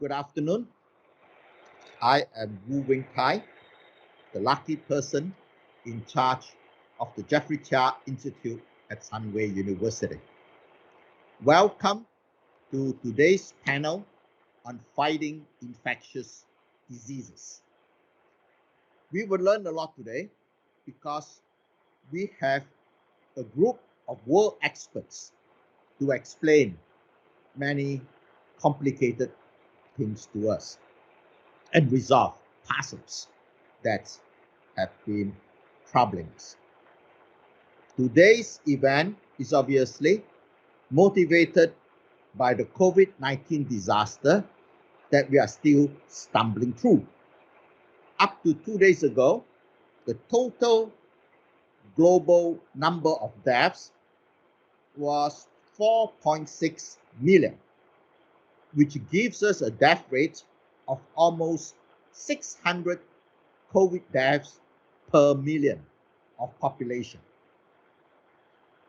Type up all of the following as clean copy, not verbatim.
Good afternoon. I am Wu Wingping, the lucky person in charge of the Jeffrey Chia Institute at Sunway University. Welcome to today's panel on fighting infectious diseases. We will learn a lot today because we have a group of world experts to explain many complicated things to us and resolve puzzles that have been troubling us. Today's event is obviously motivated by the COVID-19 disaster that we are still stumbling through. Up to 2 days ago, the total global number of deaths was 4.6 million, which gives us a death rate of almost 600 COVID deaths per million of population.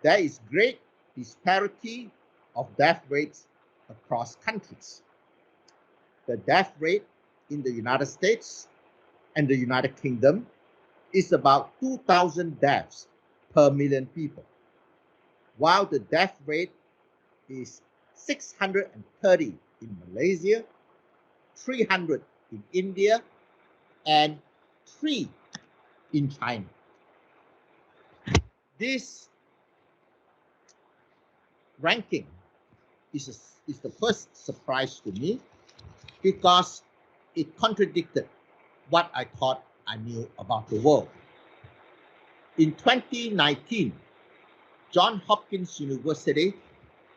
There is great disparity of death rates across countries. The death rate in the United States and the United Kingdom is about 2,000 deaths per million people, while the death rate is 630 in Malaysia, 300 in India, and 3 in China. This ranking is the first surprise to me because it contradicted what I thought I knew about the world. In 2019, Johns Hopkins University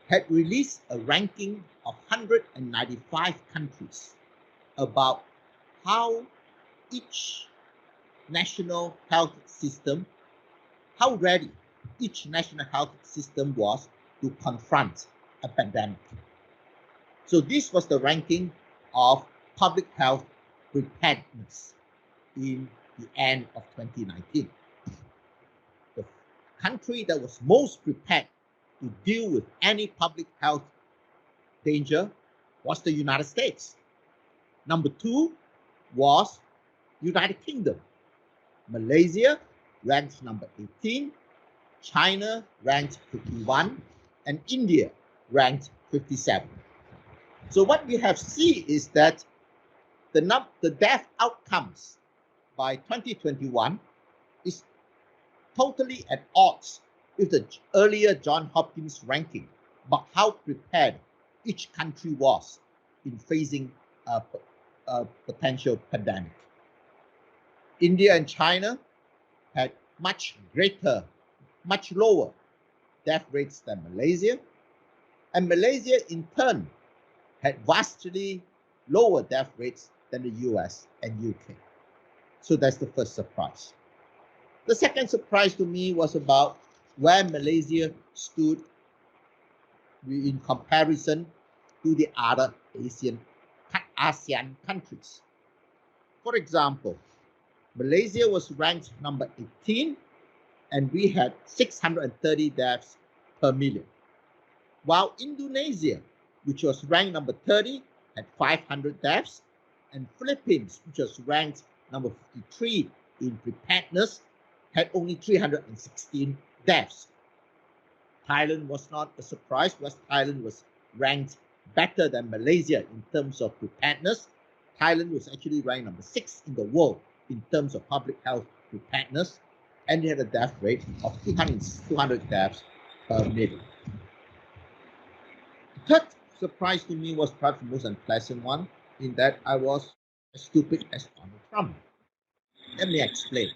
had released a ranking of 195 countries about how each national health system, how ready each national health system was to confront a pandemic. So this was the ranking of public health preparedness in the end of 2019. The country that was most prepared to deal with any public health danger was the United States. Number 2 was United Kingdom. Malaysia ranked number 18, China ranked 51, and India ranked 57. So what we have seen is that the death outcomes by 2021 is totally at odds with the earlier Johns Hopkins ranking about how prepared each country was in facing a potential pandemic. India and China had much lower death rates than Malaysia, and Malaysia in turn had vastly lower death rates than the US and UK. So that's the first surprise. The second surprise to me was about where Malaysia stood in comparison to the other ASEAN countries. For example, Malaysia was ranked number 18 and we had 630 deaths per million, while Indonesia, which was ranked number 30, had 500 deaths, and Philippines, which was ranked number 53 in preparedness, had only 316 deaths. Thailand was not a surprise because Thailand was ranked better than Malaysia in terms of preparedness. Thailand was actually ranked number 6 in the world in terms of public health preparedness, and they had a death rate of 200 deaths per million. The third surprise to me was perhaps the most unpleasant one, in that I was as stupid as Donald Trump. Let me explain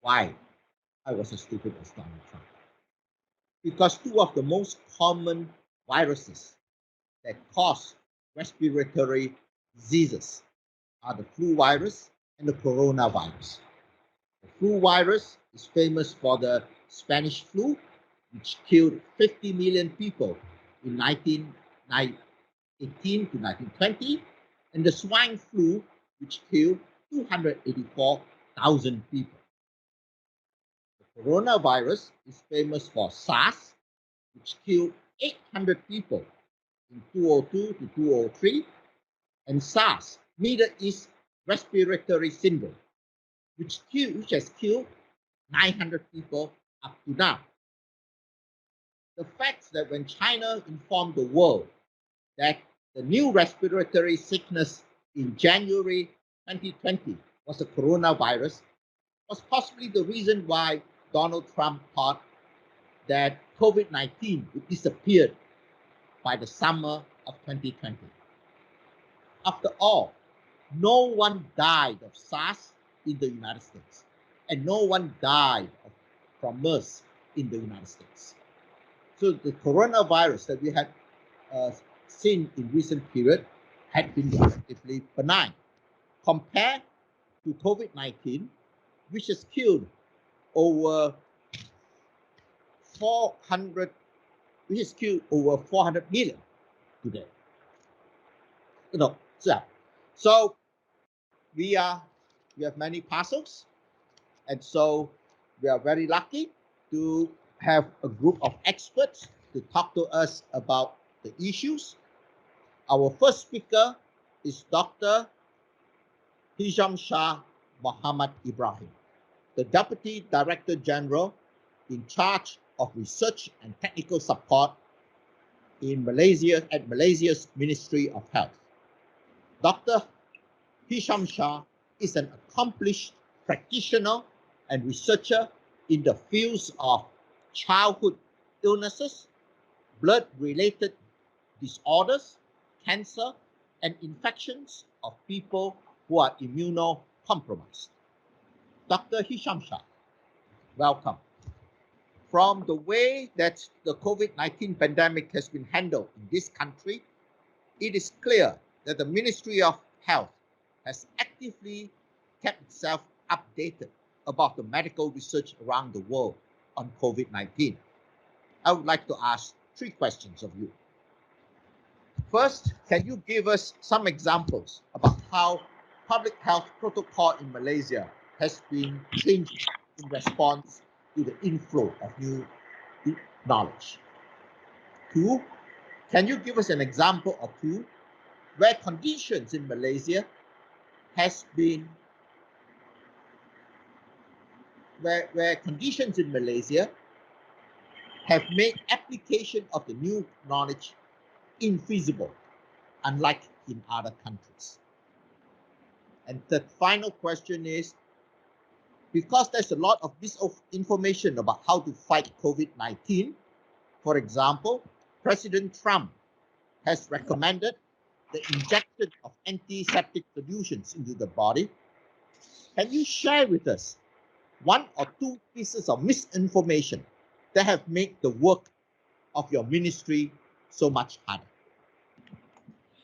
why I was as stupid as Donald Trump. Because 2 of the most common viruses that cause respiratory diseases are the flu virus and the coronavirus. The flu virus is famous for the Spanish flu, which killed 50 million people in 1918 to 1920, and the swine flu, which killed 284,000 people. The coronavirus is famous for SARS, which killed 800 people in 2002 to 2003, and SARS, Middle East Respiratory Syndrome, which has killed 900 people up to now. The fact that when China informed the world that the new respiratory sickness in January 2020 was a coronavirus was possibly the reason why Donald Trump thought that COVID-19 would disappear by the summer of 2020. After all, no one died of SARS in the United States, and no one died from MERS in the United States. So the coronavirus that we had seen in recent period had been relatively benign compared to COVID-19, which has killed over 400 million today. So we have many parcels, and so we are very lucky to have a group of experts to talk to us about the issues. Our first speaker is Dr. Hisham Shah Muhammad Ibrahim, the Deputy Director General in charge of research and technical support in Malaysia at Malaysia's Ministry of Health. Dr. Hisham Shah is an accomplished practitioner and researcher in the fields of childhood illnesses, blood-related disorders, cancer, and infections of people who are immunocompromised. Dr. Hisham Shah, welcome. From the way that the COVID-19 pandemic has been handled in this country, it is clear that the Ministry of Health has actively kept itself updated about the medical research around the world on COVID-19. I would like to ask 3 questions of you. First, can you give us some examples about how public health protocol in Malaysia has been changed in response to the inflow of new knowledge? 2, can you give us an example or 2 where conditions in Malaysia have made application of the new knowledge infeasible, unlike in other countries? And the final question is, because there's a lot of misinformation about how to fight COVID-19, for example, President Trump has recommended the injection of antiseptic solutions into the body. Can you share with us 1 or 2 pieces of misinformation that have made the work of your ministry so much harder?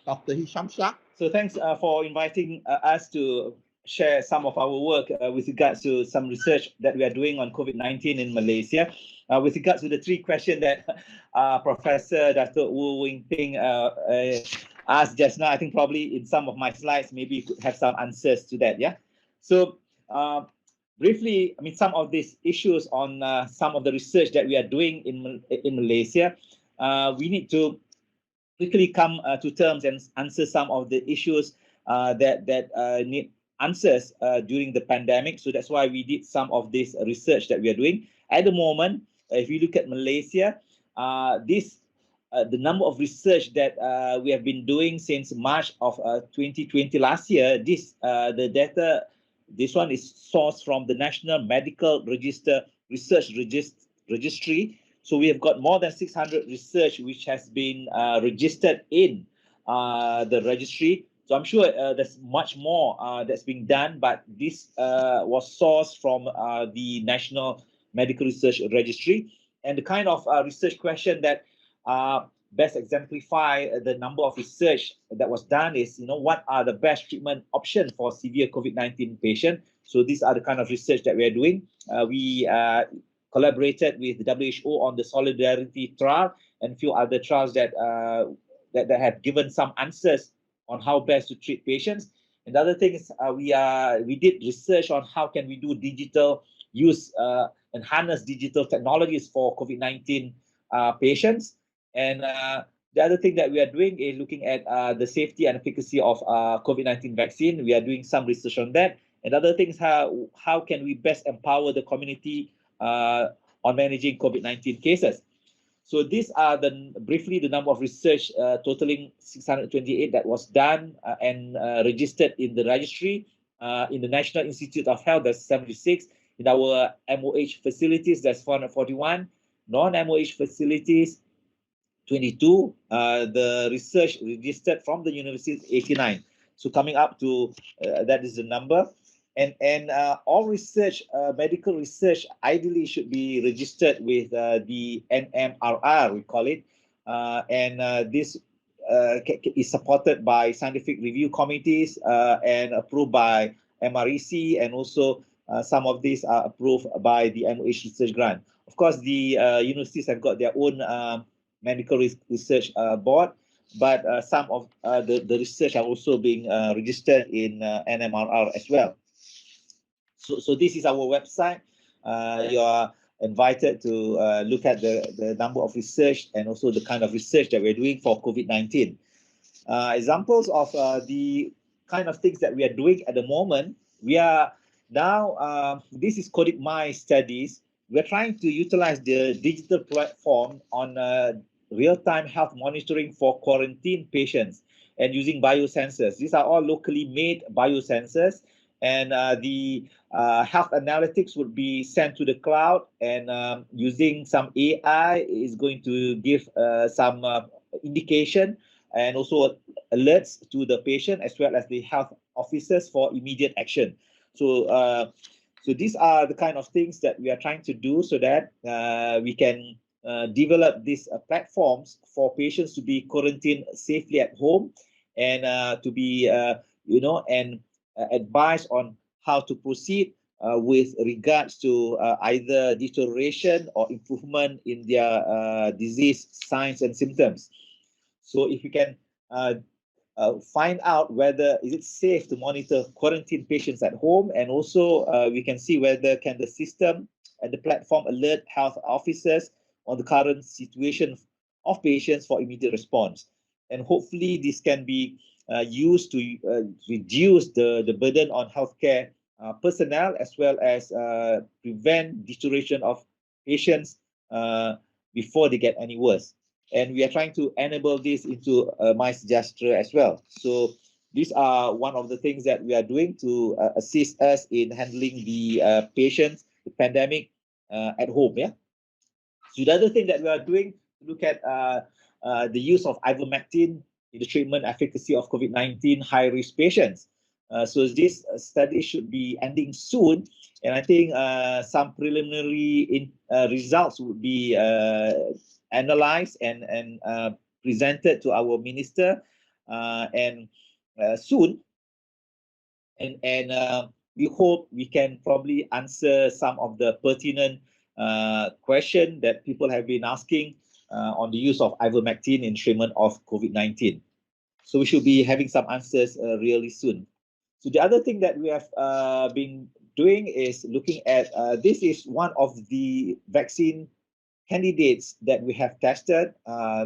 Dr. Hisham Shah. So thanks for inviting us to share some of our work with regards to some research that we are doing on COVID-19 in Malaysia. With regards to the 3 questions that Professor Dr Wu Wingping asked just now, I think probably in some of my slides, maybe you could have some answers to that. Yeah. So briefly, I mean, some of these issues on some of the research that we are doing in Malaysia, we need to quickly come to terms and answer some of the issues that need answers during the pandemic. So that's why we did some of this research that we are doing. At the moment, if you look at Malaysia, the number of research that we have been doing since March of 2020 last year, the data, this one is sourced from the National Medical Register Research Registry. So we have got more than 600 research which has been registered in the registry. So I'm sure there's much more that's being done, but this was sourced from the National Medical Research Registry. And the kind of research question that best exemplify the number of research that was done is, what are the best treatment options for severe COVID-19 patient? So these are the kind of research that we are doing. We collaborated with the WHO on the Solidarity trial and a few other trials that have given some answers on how best to treat patients. And the other thing is we did research on how can we do digital use and harness digital technologies for COVID-19 patients. And The other thing that we are doing is looking at the safety and efficacy of COVID-19 vaccine. We are doing some research on that. And other things, how can we best empower the community on managing COVID-19 cases. So these are briefly the number of research totaling 628 that was done and registered in the registry. In the National Institute of Health, there's 76. In our MOH facilities, there's 441. Non-MOH facilities, 22. The research registered from the university is 89. So coming up to that is the number. And all research, medical research, ideally should be registered with the NMRR, we call it. This is supported by scientific review committees and approved by MREC, and also some of these are approved by the MOH research grant. Of course, the universities have got their own medical research board, but some of the research are also being registered in NMRR as well. So this is our website. You are invited to look at the number of research and also the kind of research that we're doing for COVID-19. Examples of the kind of things that we are doing at the moment. We are now, this is COVID-19 studies. We're trying to utilize the digital platform on real-time health monitoring for quarantine patients and using biosensors. These are all locally made biosensors, and the health analytics would be sent to the cloud, and using some AI is going to give some indication and also alerts to the patient as well as the health officers for immediate action. So these are the kind of things that we are trying to do so that we can develop these platforms for patients to be quarantined safely at home, and to be, advised on how to proceed with regards to either deterioration or improvement in their disease signs and symptoms. So if you can find out whether is it safe to monitor quarantine patients at home, and also we can see whether can the system and the platform alert health officers on the current situation of patients for immediate response. And hopefully this can be used to reduce the burden on healthcare personnel, as well as prevent deterioration of patients before they get any worse. And we are trying to enable this into MICE gesture as well. So these are one of the things that we are doing to assist us in handling the patients, the pandemic at home. Yeah. So the other thing that we are doing, look at the use of ivermectin in the treatment efficacy of COVID-19 high-risk patients. So this study should be ending soon, and I think some preliminary results would be analyzed and presented to our minister and soon, and we hope we can probably answer some of the pertinent question that people have been asking on the use of ivermectin in treatment of COVID-19. So we should be having some answers really soon. So the other thing that we have been doing is looking at, this is one of the vaccine candidates that we have tested.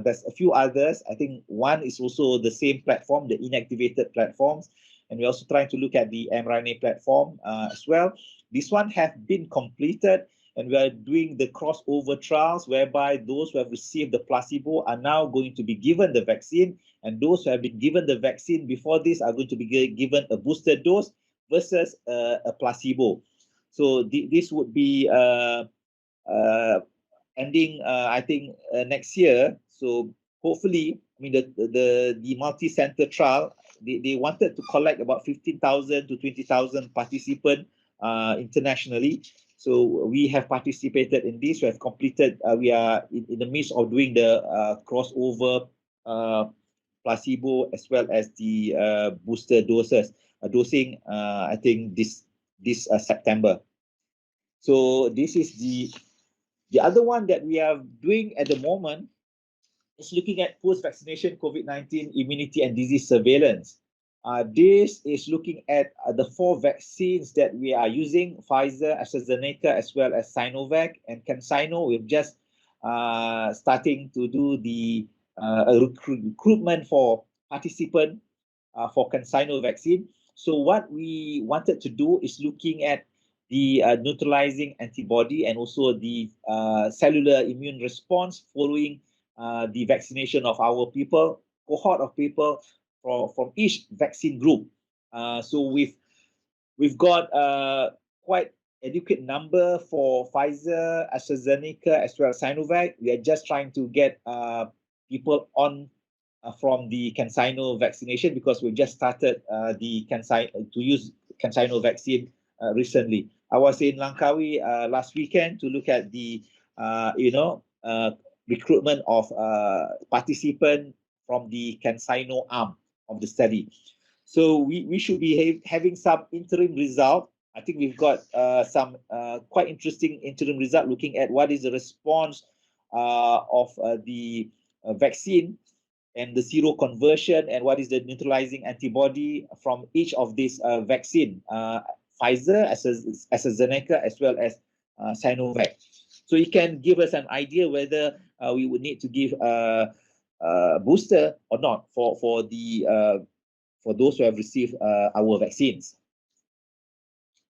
There's a few others. I think one is also the same platform, the inactivated platforms. And we're also trying to look at the mRNA platform as well. This one have been completed, and we are doing the crossover trials whereby those who have received the placebo are now going to be given the vaccine, and those who have been given the vaccine before this are going to be given a booster dose versus a placebo. So this would be ending, I think, next year. So hopefully, I mean, the multi-center trial, they wanted to collect about 15,000 to 20,000 participants internationally. So we have participated in this. We have completed, we are in the midst of doing the crossover placebo as well as the booster dosing, I think this September. So this is the other one that we are doing at the moment is looking at post-vaccination COVID-19 immunity and disease surveillance. This is looking at the 4 vaccines that we are using, Pfizer, AstraZeneca, as well as Sinovac and CanSino. We've just starting to do the recruitment for participant for CanSino vaccine. So what we wanted to do is looking at the neutralizing antibody and also the cellular immune response following the vaccination of our people, cohort of people from each vaccine group. So we've got quite adequate number for Pfizer, AstraZeneca, as well as Sinovac. We are just trying to get people on from the CanSino vaccination because we just started the CanSino to use CanSino vaccine recently. I was in Langkawi last weekend to look at the recruitment of participants from the CanSino arm of the study. So we should be having some interim result. I think we've got some quite interesting interim result looking at what is the response of the vaccine and the seroconversion and what is the neutralizing antibody from each of these vaccine, Pfizer, AstraZeneca, as well as Sinovac. So it can give us an idea whether we would need to give a booster or not for those who have received our vaccines.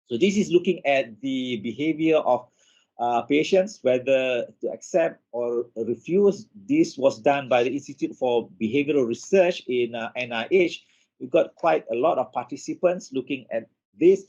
So this is looking at the behavior of patients, whether to accept or refuse. This was done by the Institute for Behavioral Research in NIH. We've got quite a lot of participants looking at this,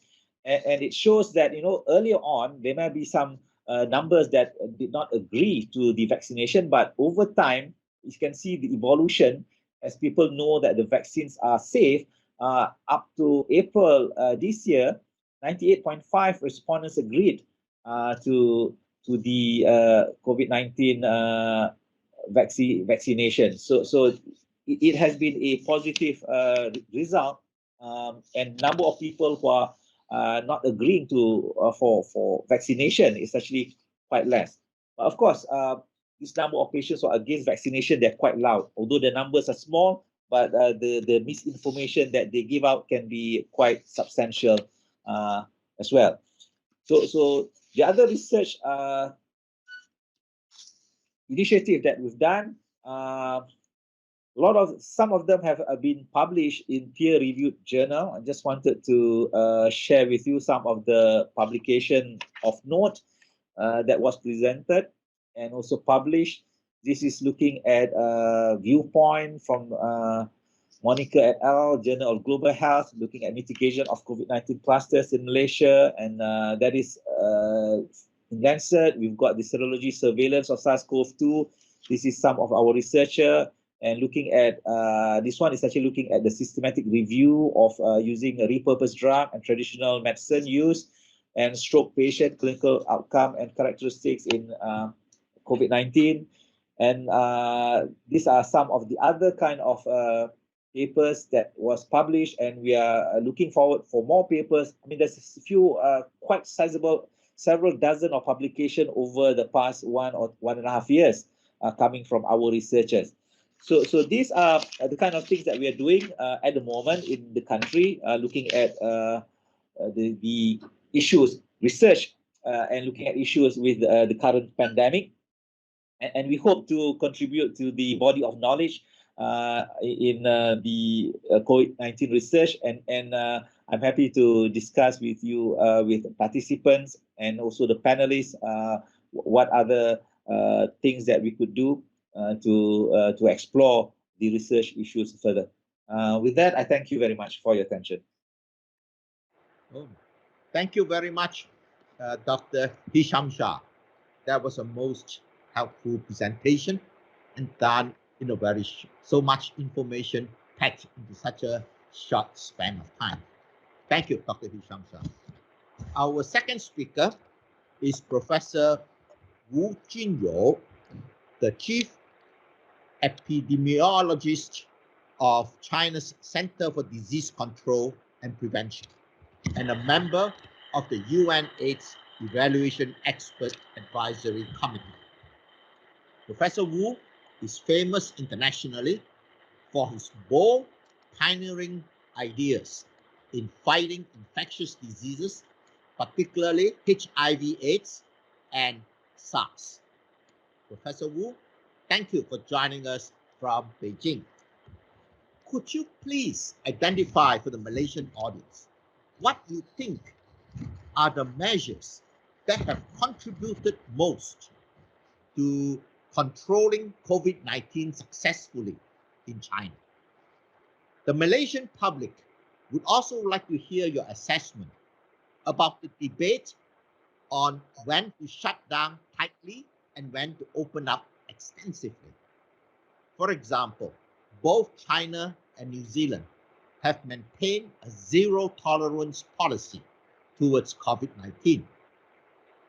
and it shows that earlier on there may be some numbers that did not agree to the vaccination, but over time you can see the evolution as people know that the vaccines are safe. Up to April this year, 98.5% respondents agreed to the COVID-19 vaccination. So it has been a positive result, and number of people who are not agreeing to for vaccination is actually quite less. But of course, this number of patients who are against vaccination, they're quite loud. Although the numbers are small, but the misinformation that they give out can be quite substantial as well. So the other research initiative that we've done, some of them have been published in peer-reviewed journal. I just wanted to share with you some of the publication of note that was presented and also published. This is looking at a viewpoint from Monica et al., Journal of Global Health, looking at mitigation of COVID-19 clusters in Malaysia, and that is in Lancet. We've got the serology surveillance of SARS-CoV-2. This is some of our researcher, and looking at this one is actually looking at the systematic review of using a repurposed drug and traditional medicine use and stroke patient clinical outcome and characteristics in COVID-19. And these are some of the other kind of papers that was published, and we are looking forward for more papers. I mean, there's a few quite sizable, several dozen of publication over the past 1 or 1.5 years coming from our researchers. So these are the kind of things that we are doing at the moment in the country, looking at the issues, research, and looking at issues with the current pandemic. And we hope to contribute to the body of knowledge in the COVID-19 research, and I'm happy to discuss with you, with participants and also the panelists, what other things that we could do to explore the research issues further. With that, I thank you very much for your attention. Oh, thank you very much, Dr. Hisham Shah. That was a most helpful presentation and done in a very so much information packed into such a short span of time. Thank you, Dr. Hisham Shah. Our second speaker is Professor Wu Jinyou, the Chief Epidemiologist of China's Center for Disease Control and Prevention, and a member of the UN AIDS Evaluation Expert Advisory Committee. Professor Wu is famous internationally for his bold, pioneering ideas in fighting infectious diseases, particularly HIV/AIDS and SARS. Professor Wu, thank you for joining us from Beijing. Could you please identify for the Malaysian audience what you think are the measures that have contributed most to controlling COVID-19 successfully in China? The Malaysian public would also like to hear your assessment about the debate on when to shut down tightly and when to open up extensively. For example, both China and New Zealand have maintained a zero tolerance policy towards COVID-19,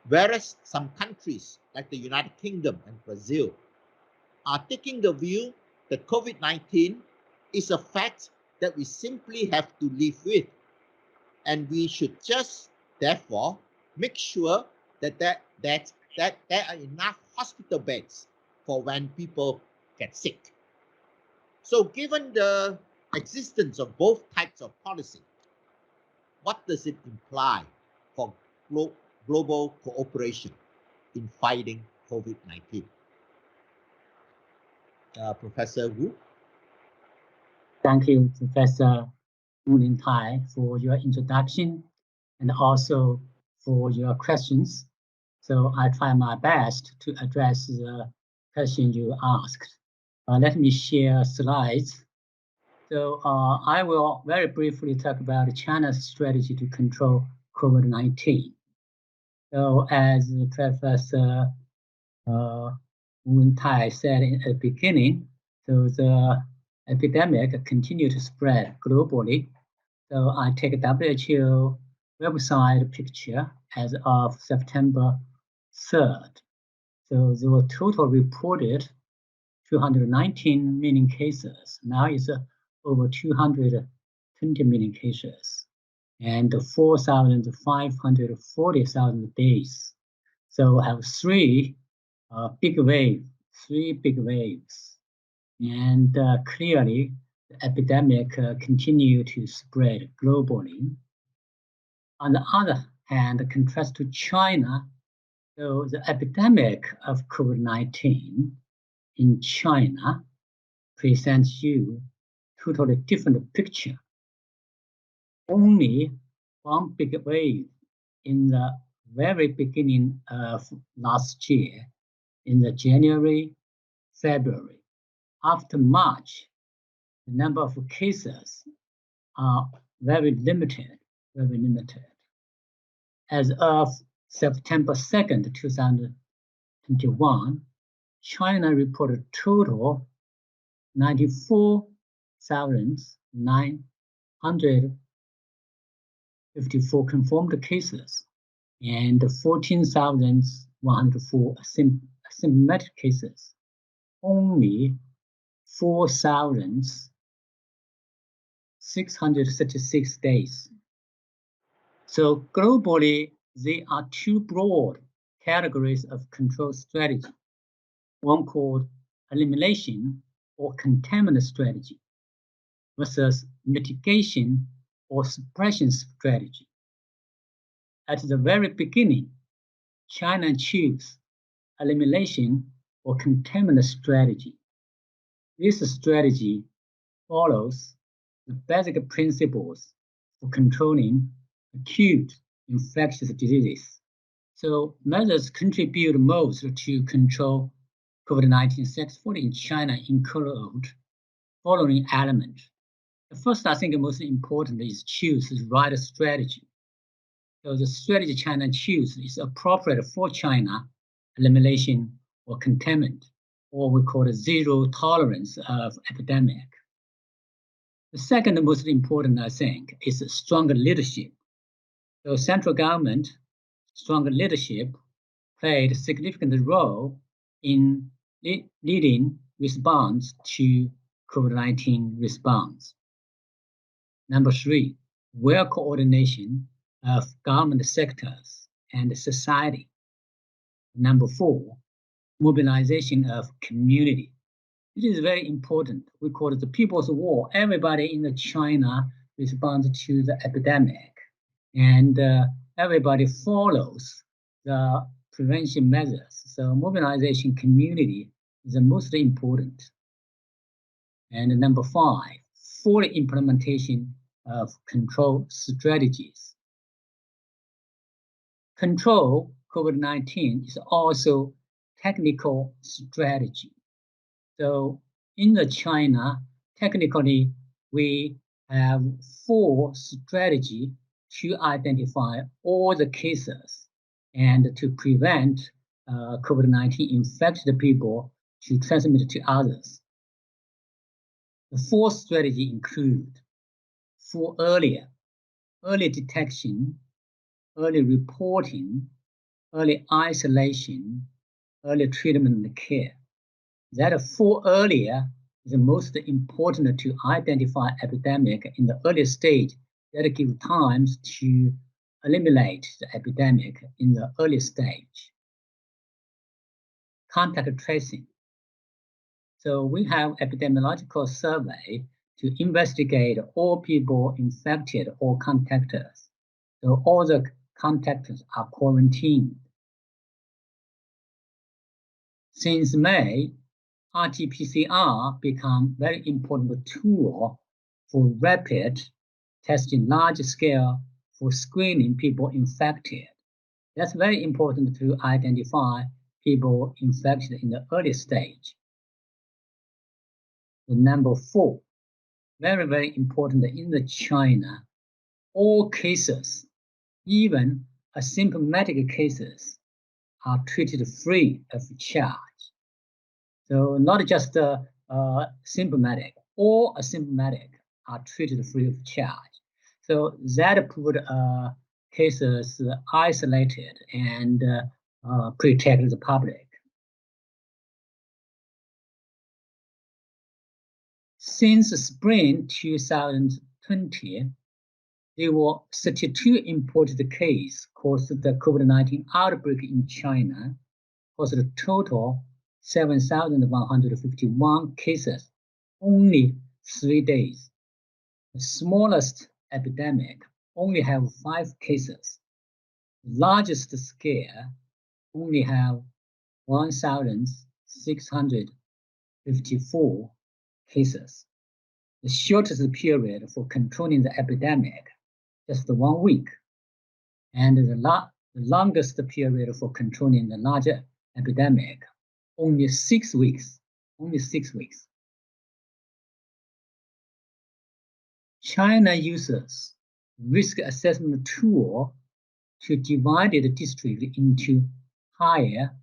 whereas some countries like the United Kingdom and Brazil are taking the view that COVID-19 is a fact that we simply have to live with, and we should just therefore make sure that there are enough hospital beds for when people get sick. So given the existence of both types of policy, what does it imply for global cooperation in fighting COVID-19? Professor Wu? Thank you, Professor Wingping, for your introduction and also for your questions. So I try my best to address the question you asked. Let me share slides. So I will very briefly talk about China's strategy to control COVID-19. So as Professor Wingping said at the beginning, so the epidemic continued to spread globally. So I take a WHO website picture as of September 3rd. So there were total reported 219 million cases. Now it's over 220 million cases and 4,540,000 days. So we have three big waves. And clearly, the epidemic continued to spread globally. On the other hand, contrast to China, so the epidemic of COVID-19 in China presents you totally different picture. Only one big wave in the very beginning of last year, in the January, February. After March, the number of cases are very limited. As of September 2nd, 2021, China reported total 94,954 confirmed cases and 14,104 asymptomatic cases. Only 4,636 days. So globally, there are two broad categories of control strategy. One called elimination or containment strategy versus mitigation or suppression strategy. At the very beginning, China chose elimination or containment strategy. This strategy follows the basic principles for controlling acute infectious diseases. So measures contribute most to control COVID-19 successfully in China include following elements. The first, I think, most important is choose the right strategy. So the strategy China chooses is appropriate for China, elimination or containment, or we call it zero tolerance of epidemic. The second most important, I think, is stronger leadership. So central government, stronger leadership played a significant role in leading response to COVID-19 response. Number three, well coordination of government sectors and society. Number four, mobilization of community. It is very important. We call it the people's war. Everybody in China responds to the epidemic, and everybody follows the prevention measures. So mobilization community is the most important. And number 5, full implementation of control strategies. Control COVID-19 is also technical strategy. So in China, technically, we have 4 strategies to identify all the cases and to prevent COVID-19 infected people to transmit it to others. The 4 strategies include for early detection, early reporting, early isolation, early treatment and care. That 4 earlier is the most important to identify epidemic in the early stage that give times to eliminate the epidemic in the early stage. Contact tracing. So we have epidemiological survey to investigate all people infected or contactors. So all the contactors are quarantined. Since May, RT-PCR become very important tool for rapid testing, large scale for screening people infected. That's very important to identify people infected in the early stage. The number 4, very, very important in China, all cases, even asymptomatic cases, are treated free of charge. So not just symptomatic, all asymptomatic are treated free of charge. So that put cases isolated and protect the public. Since spring 2020, there were 32 imported cases caused the COVID-19 outbreak in China, caused a total 7,151 cases, only 3 days. The smallest epidemic only have 5 cases. The largest scale only have 1,654 cases. The shortest period for controlling the epidemic, just 1 week. And the longest period for controlling the larger epidemic, only 6 weeks. Only 6 weeks. China uses risk assessment tool to divide the district into higher,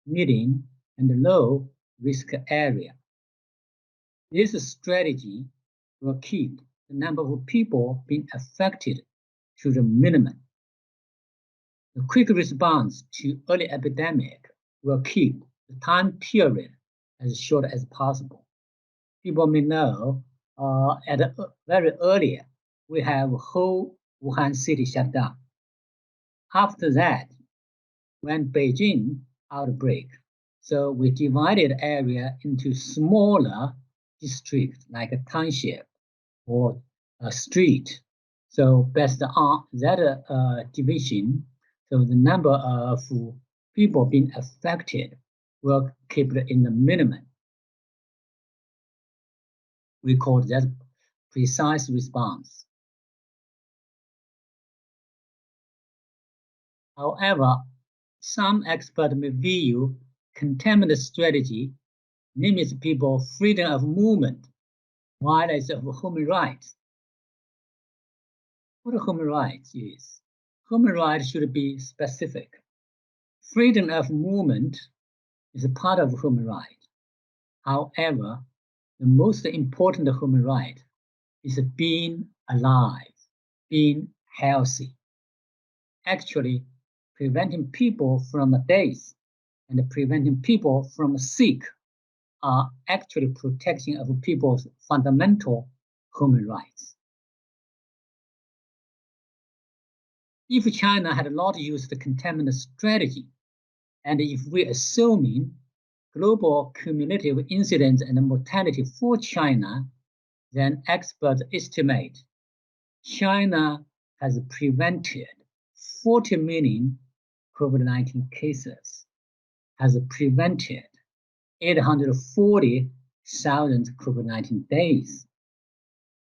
medium, and low risk area. This strategy will keep the number of people being affected to the minimum. The quick response to early epidemic will keep the time period as short as possible. People may know at very early, we have whole Wuhan city shut down. After that, when Beijing outbreak, so we divided area into smaller districts like a township or a street. So based on that division, so the number of people being affected will keep it in the minimum. We call that precise response. However, some experts may view containment strategy limits people freedom of movement, violation of human rights. What human rights is? Human rights should be specific. Freedom of movement is a part of human right. However, the most important human right is being alive, being healthy. Actually, preventing people from death and preventing people from sick are actually protection of people's fundamental human rights. If China had not used the containment strategy, and if we're assuming global cumulative incidence and mortality for China, then experts estimate China has prevented 40 million COVID-19 cases, has prevented 840 1,000 COVID-19 days.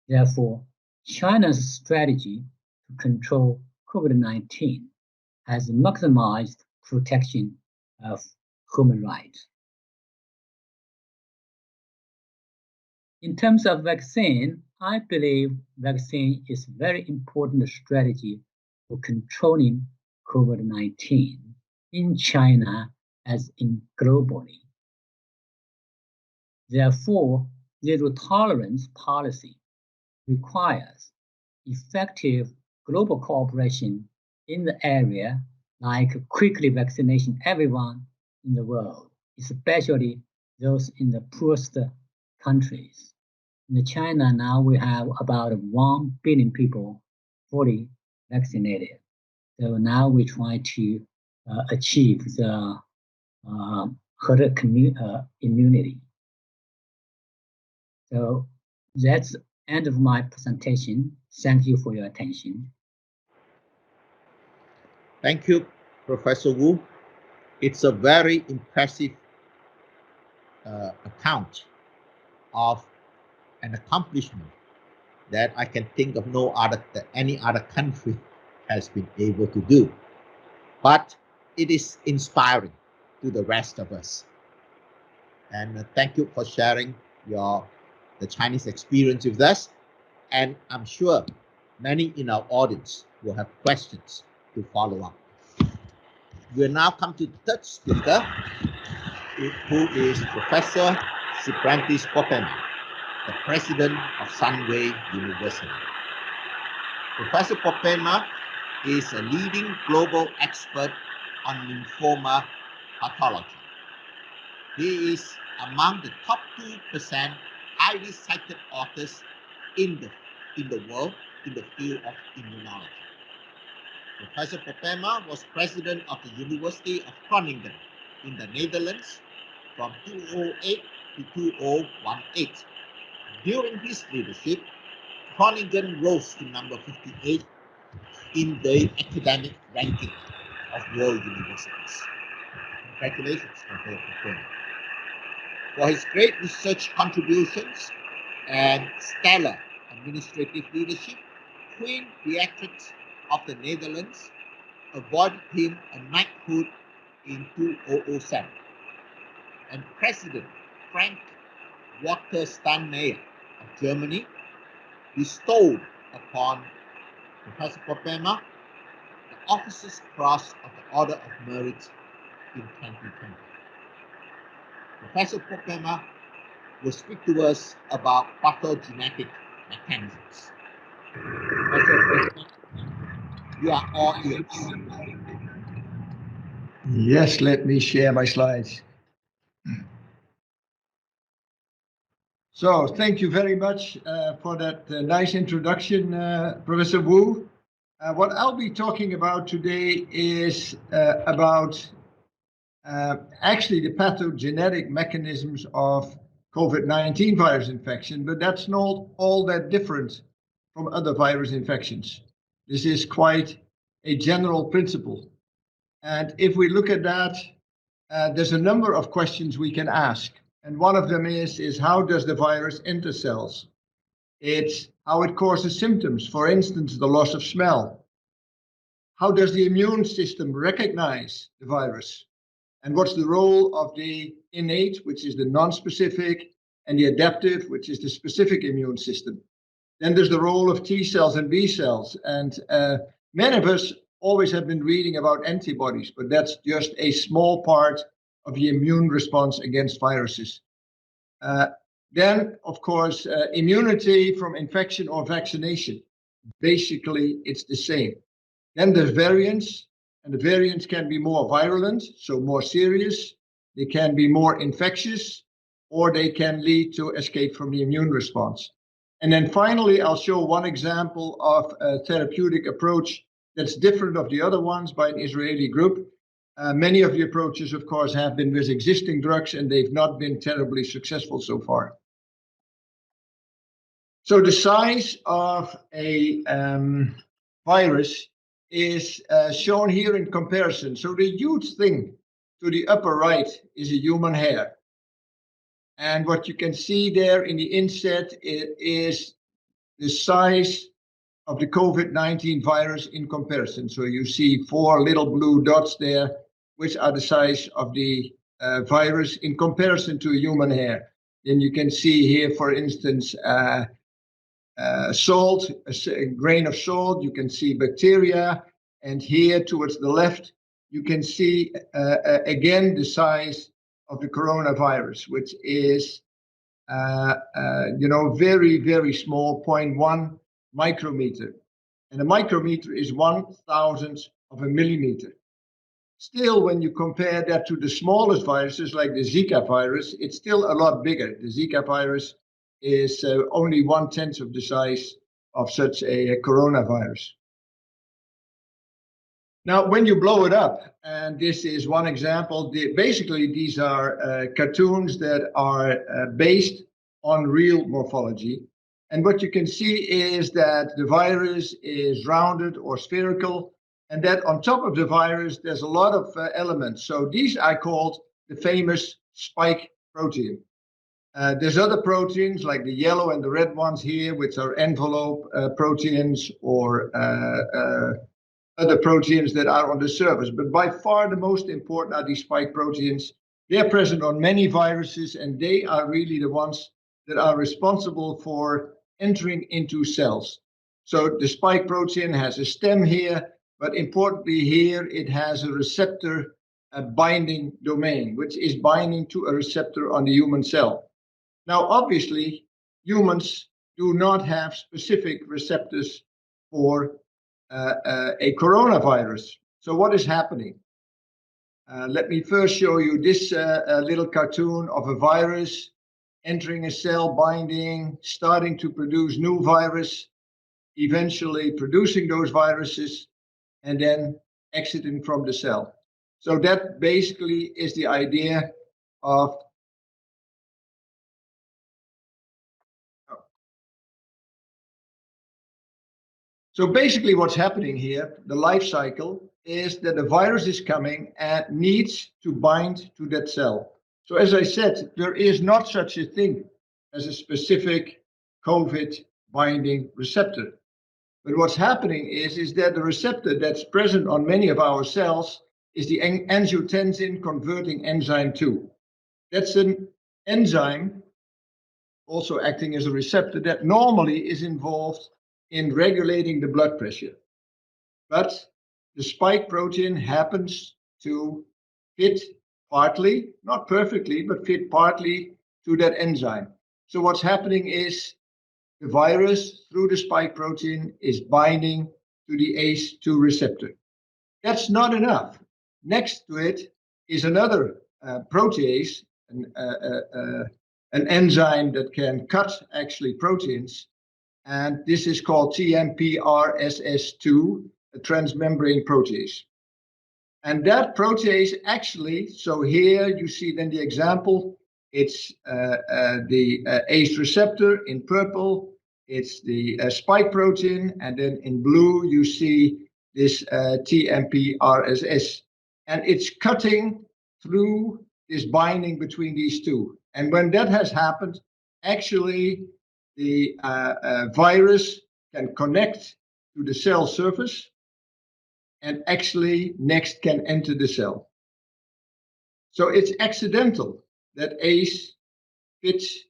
Therefore, China's strategy to control COVID-19 has maximized protection of human rights. In terms of vaccine, I believe vaccine is a very important strategy for controlling COVID-19 in China as in globally. Therefore, zero tolerance policy requires effective global cooperation in the area, like quickly vaccination everyone in the world, especially those in the poorest countries. In China now we have about 1 billion people fully vaccinated. So now we try to achieve the herd immunity. So that's the end of my presentation. Thank you for your attention. Thank you, Professor Wu. It's a very impressive account of an accomplishment that I can think of any other country has been able to do. But it is inspiring to the rest of us. And thank you for sharing the Chinese experience with us. And I'm sure many in our audience will have questions to follow up. We'll now come to the third speaker, who is Professor Siprantis Popema, the president of Sunway University. Professor Popema is a leading global expert on lymphoma pathology. He is among the top 2% highly cited authors in the world in the field of immunology. Professor Popema was president of the University of Groningen in the Netherlands from 2008 to 2018. During his leadership, Groningen rose to number 58 in the academic ranking of world universities. Congratulations, Professor Popema. For his great research contributions and stellar administrative leadership, Queen Beatrix of the Netherlands awarded him a knighthood in 2007. And President Frank Walter Steinmeier of Germany bestowed upon Professor Popema the Officer's Cross of the Order of Merit in 2020. Professor Popema will speak to us about pathogenetic mechanisms. Professor Popema, you are all ears. Yes, let me share my slides. So thank you very much for that nice introduction, Professor Wu. What I'll be talking about today is about actually the pathogenetic mechanisms of COVID-19 virus infection, but that's not all that different from other virus infections. This is quite a general principle. And if we look at that, there's a number of questions we can ask. And one of them is how does the virus enter cells? It's how it causes symptoms, for instance, the loss of smell. How does the immune system recognize the virus? And what's the role of the innate, which is the non-specific, and the adaptive, which is the specific immune system? Then there's the role of T cells and B cells. And many of us always have been reading about antibodies, but that's just a small part of the immune response against viruses. Then, of course, immunity from infection or vaccination. Basically, it's the same. Then there's variants, and the variants can be more virulent, so more serious. They can be more infectious, or they can lead to escape from the immune response. And then finally, I'll show one example of a therapeutic approach that's different of the other ones by an Israeli group. Many of the approaches, of course, have been with existing drugs, and they've not been terribly successful so far. So the size of a virus is shown here in comparison. So the huge thing to the upper right is a human hair. And what you can see there in the inset is the size of the COVID-19 virus in comparison. So you see 4 little blue dots there, which are the size of the virus in comparison to a human hair. Then you can see here, for instance, salt, a grain of salt. You can see bacteria. And here towards the left, you can see again the size of the coronavirus, which is very, very small, 0.1 micrometer. And a micrometer is 1,000th of a millimeter. Still, when you compare that to the smallest viruses like the Zika virus, it's still a lot bigger. The Zika virus is only 1/10 of the size of such a coronavirus. Now, when you blow it up, and this is one example, basically these are cartoons that are based on real morphology. And what you can see is that the virus is rounded or spherical, and that on top of the virus, there's a lot of elements. So these I called the famous spike protein. There's other proteins like the yellow and the red ones here, which are envelope proteins or other proteins that are on the surface. But by far the most important are these spike proteins. They're present on many viruses, and they are really the ones that are responsible for entering into cells. So the spike protein has a stem here, but importantly here, it has a receptor, a binding domain, which is binding to a receptor on the human cell. Now, obviously, humans do not have specific receptors for a coronavirus. So what is happening? Let me first show you this little cartoon of a virus entering a cell, binding, starting to produce new virus, eventually producing those viruses, and then exiting from the cell. So that basically is the idea of So basically what's happening here, the life cycle, is that the virus is coming and needs to bind to that cell. So as I said, there is not such a thing as a specific COVID binding receptor. But what's happening is that the receptor that's present on many of our cells is the angiotensin converting enzyme 2. That's an enzyme also acting as a receptor that normally is involved in regulating the blood pressure. But the spike protein happens to fit partly, not perfectly, but fit partly to that enzyme. So what's happening is the virus, through the spike protein, is binding to the ACE2 receptor. That's not enough. Next to it is another protease, an enzyme that can cut actually proteins. And this is called TMPRSS2, a transmembrane protease. And that protease actually, so here you see then the example, it's the ACE receptor in purple, it's the spike protein, and then in blue you see this TMPRSS. And it's cutting through this binding between these two. And when that has happened, actually the virus can connect to the cell surface and actually next can enter the cell. So it's accidental that ACE fits,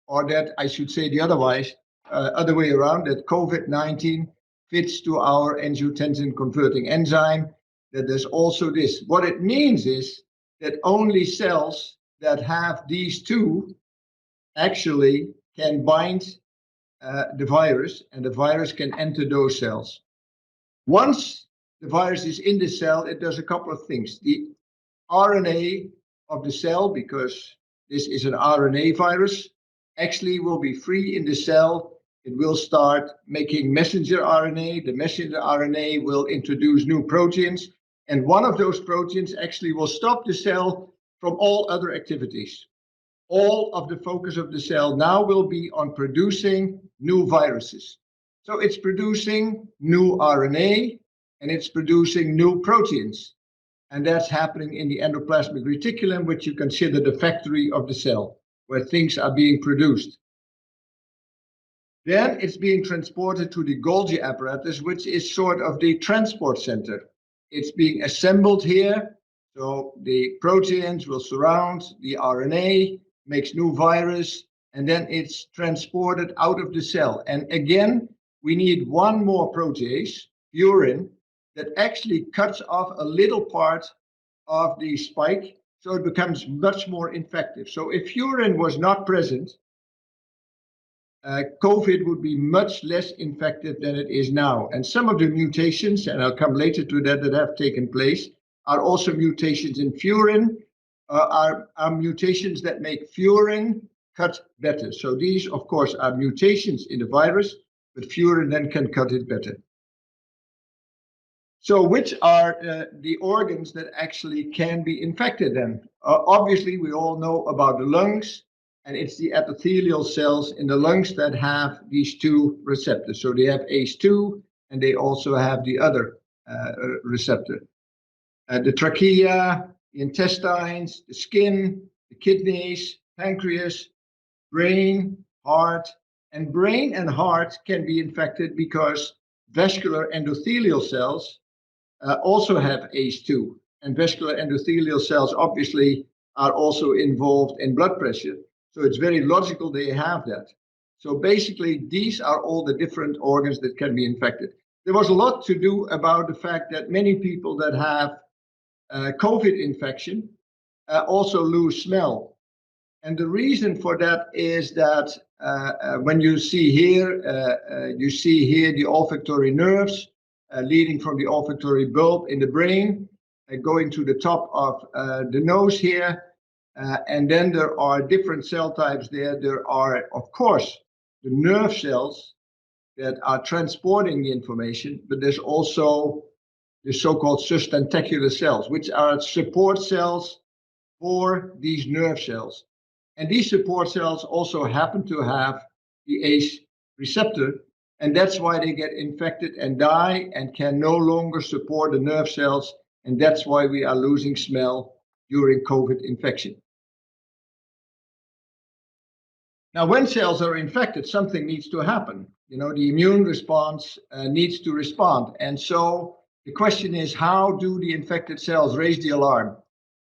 or that I should say the other way around, that COVID-19 fits to our angiotensin converting enzyme, that there's also this. What it means is that only cells that have these two actually can bind the virus, and the virus can enter those cells. Once the virus is in the cell, it does a couple of things. The RNA of the cell, because this is an RNA virus, actually will be free in the cell. It will start making messenger RNA. The messenger RNA will introduce new proteins, and one of those proteins actually will stop the cell from all other activities. All of the focus of the cell now will be on producing new viruses. So it's producing new RNA and it's producing new proteins. And that's happening in the endoplasmic reticulum, which you consider the factory of the cell. where things are being produced. Then it's being transported to the Golgi apparatus, which is sort of the transport center. It's being assembled here. So the proteins will surround the RNA, makes new virus, and then it's transported out of the cell. And again, we need one more protease, furin, that actually cuts off a little part of the spike, so it becomes much more infective. So if furin was not present, COVID would be much less infective than it is now. And some of the mutations, and I'll come later to that have taken place, are also mutations in furin, are mutations that make furin cut better. So these, of course, are mutations in the virus, but furin then can cut it better. So which are the organs that actually can be infected then? Obviously, we all know about the lungs, and it's the epithelial cells in the lungs that have these two receptors. So they have ACE2, and they also have the other receptor. The trachea, the intestines, the skin, the kidneys, pancreas, brain, heart, and brain and heart can be infected because vascular endothelial cells also have ACE2, and vascular endothelial cells obviously are also involved in blood pressure. So it's very logical they have that. So basically, these are all the different organs that can be infected. There was a lot to do about the fact that many people that have COVID infection also lose smell. And the reason for that is that when you see here the olfactory nerves leading from the olfactory bulb in the brain, going to the top of the nose here. And then there are different cell types there. There are, of course, the nerve cells that are transporting the information, but there's also the so-called sustentacular cells, which are support cells for these nerve cells. And these support cells also happen to have the ACE receptor, and that's why they get infected and die and can no longer support the nerve cells, and that's why we are losing smell during COVID infection. Now, when cells are infected, something needs to happen. You know, the immune response needs to respond. And so the question is, how do the infected cells raise the alarm?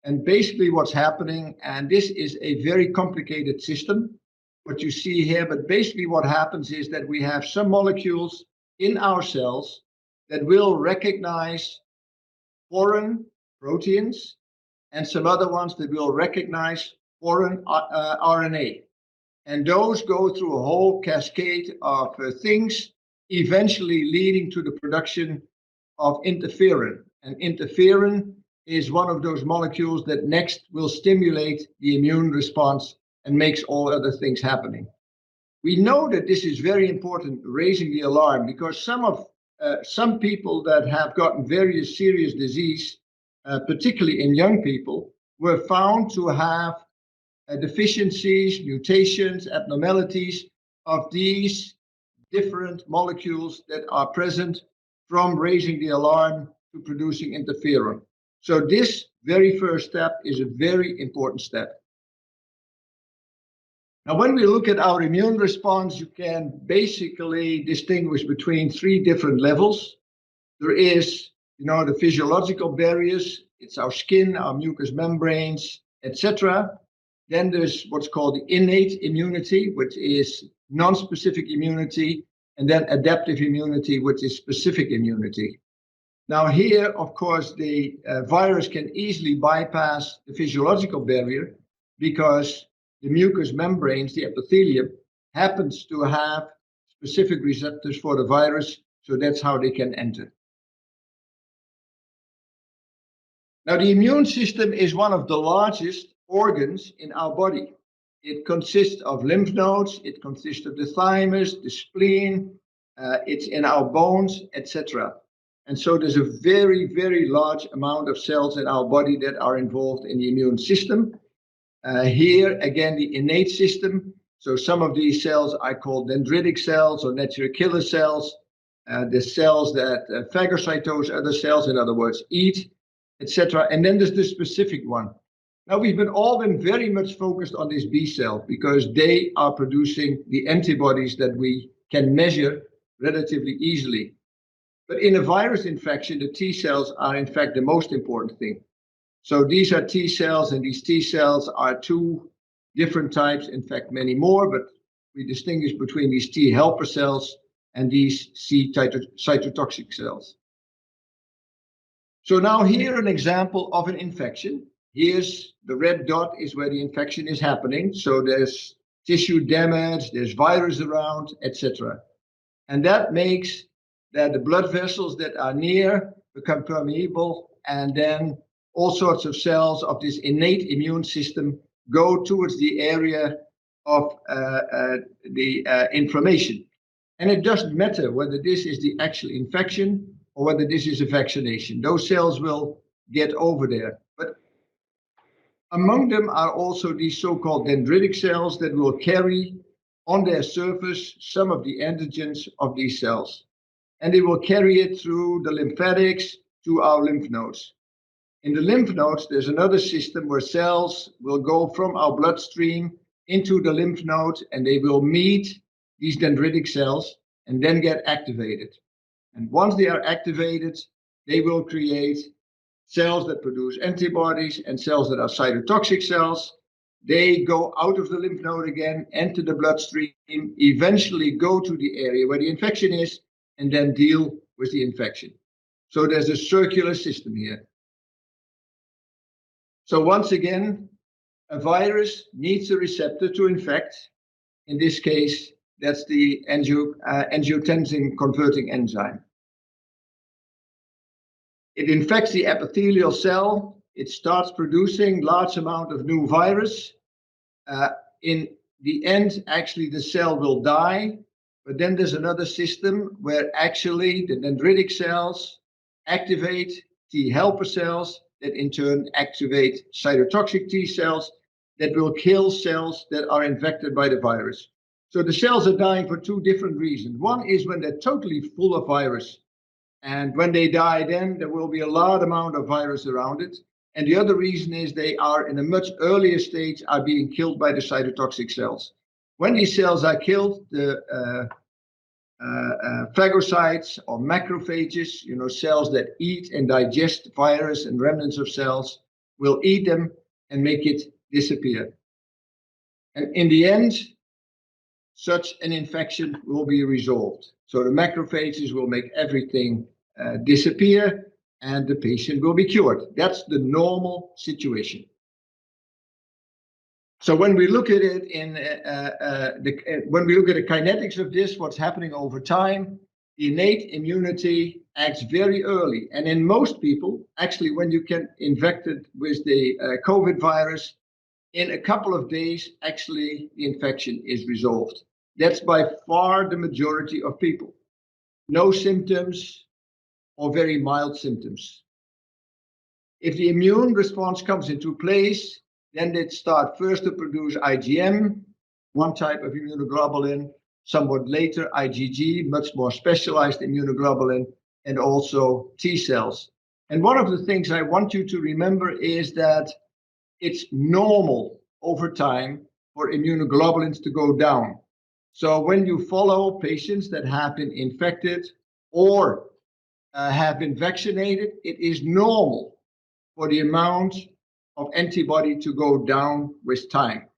And basically what's happening, and this is a very complicated system, what you see here, but basically what happens is that we have some molecules in our cells that will recognize foreign proteins and some other ones that will recognize foreign RNA. And those go through a whole cascade of things, eventually leading to the production of interferon. And interferon is one of those molecules that next will stimulate the immune response and makes all other things happening. We know that this is very important, raising the alarm, because some people that have gotten various serious disease, particularly in young people, were found to have deficiencies, mutations, abnormalities of these different molecules that are present from raising the alarm to producing interferon. So this very first step is a very important step. Now, when we look at our immune response, you can basically distinguish between three different levels. There is, the physiological barriers. It's our skin, our mucous membranes, etc. Then there's what's called the innate immunity, which is non-specific immunity, and then adaptive immunity, which is specific immunity. Now here, of course, the virus can easily bypass the physiological barrier because the mucous membranes, the epithelium, happens to have specific receptors for the virus, so that's how they can enter. Now, the immune system is one of the largest organs in our body. It consists of lymph nodes, it consists of the thymus, the spleen, it's in our bones, etc. And so there's a very, very large amount of cells in our body that are involved in the immune system. Here, again, the innate system. So some of these cells I call dendritic cells or natural killer cells, the cells that phagocytose other cells, in other words, eat, etc. And then there's the specific one. Now, we've all been very much focused on this B cell because they are producing the antibodies that we can measure relatively easily. But in a virus infection, the T cells are in fact the most important thing. So these are T cells, and these T cells are two different types, in fact, many more, but we distinguish between these T helper cells and these C cytotoxic cells. So now here an example of an infection. Here's the red dot is where the infection is happening. So there's tissue damage, there's virus around, etc. And that makes that the blood vessels that are near become permeable, and then all sorts of cells of this innate immune system go towards the area of the inflammation. And it doesn't matter whether this is the actual infection or whether this is a vaccination. Those cells will get over there. But among them are also these so-called dendritic cells that will carry on their surface some of the antigens of these cells. And they will carry it through the lymphatics to our lymph nodes. In the lymph nodes, there's another system where cells will go from our bloodstream into the lymph node, and they will meet these dendritic cells and then get activated. And once they are activated, they will create cells that produce antibodies and cells that are cytotoxic cells. They go out of the lymph node again, enter the bloodstream, eventually go to the area where the infection is, and then deal with the infection. So there's a circular system here. So once again, a virus needs a receptor to infect. In this case, that's the angiotensin converting enzyme. It infects the epithelial cell. It starts producing large amount of new virus. In the end, actually, the cell will die. But then there's another system where actually the dendritic cells activate T helper cells that in turn activate cytotoxic T cells that will kill cells that are infected by the virus. So the cells are dying for two different reasons. One is when they're totally full of virus. And when they die, then there will be a large amount of virus around it. And the other reason is they are in a much earlier stage are being killed by the cytotoxic cells. When these cells are killed, the phagocytes or macrophages, cells that eat and digest virus and remnants of cells, will eat them and make it disappear. And in the end, such an infection will be resolved. So the macrophages will make everything disappear and the patient will be cured. That's the normal situation. So when we look at it when we look at the kinetics of this, what's happening over time, innate immunity acts very early. And in most people, actually, when you get infected with the COVID virus, in a couple of days, actually, the infection is resolved. That's by far the majority of people. No symptoms or very mild symptoms. If the immune response comes into place, then they start first to produce IgM, one type of immunoglobulin, somewhat later IgG, much more specialized immunoglobulin, and also T cells. And one of the things I want you to remember is that it's normal over time for immunoglobulins to go down. So when you follow patients that have been infected or have been vaccinated, it is normal for the amount of antibody to go down with time.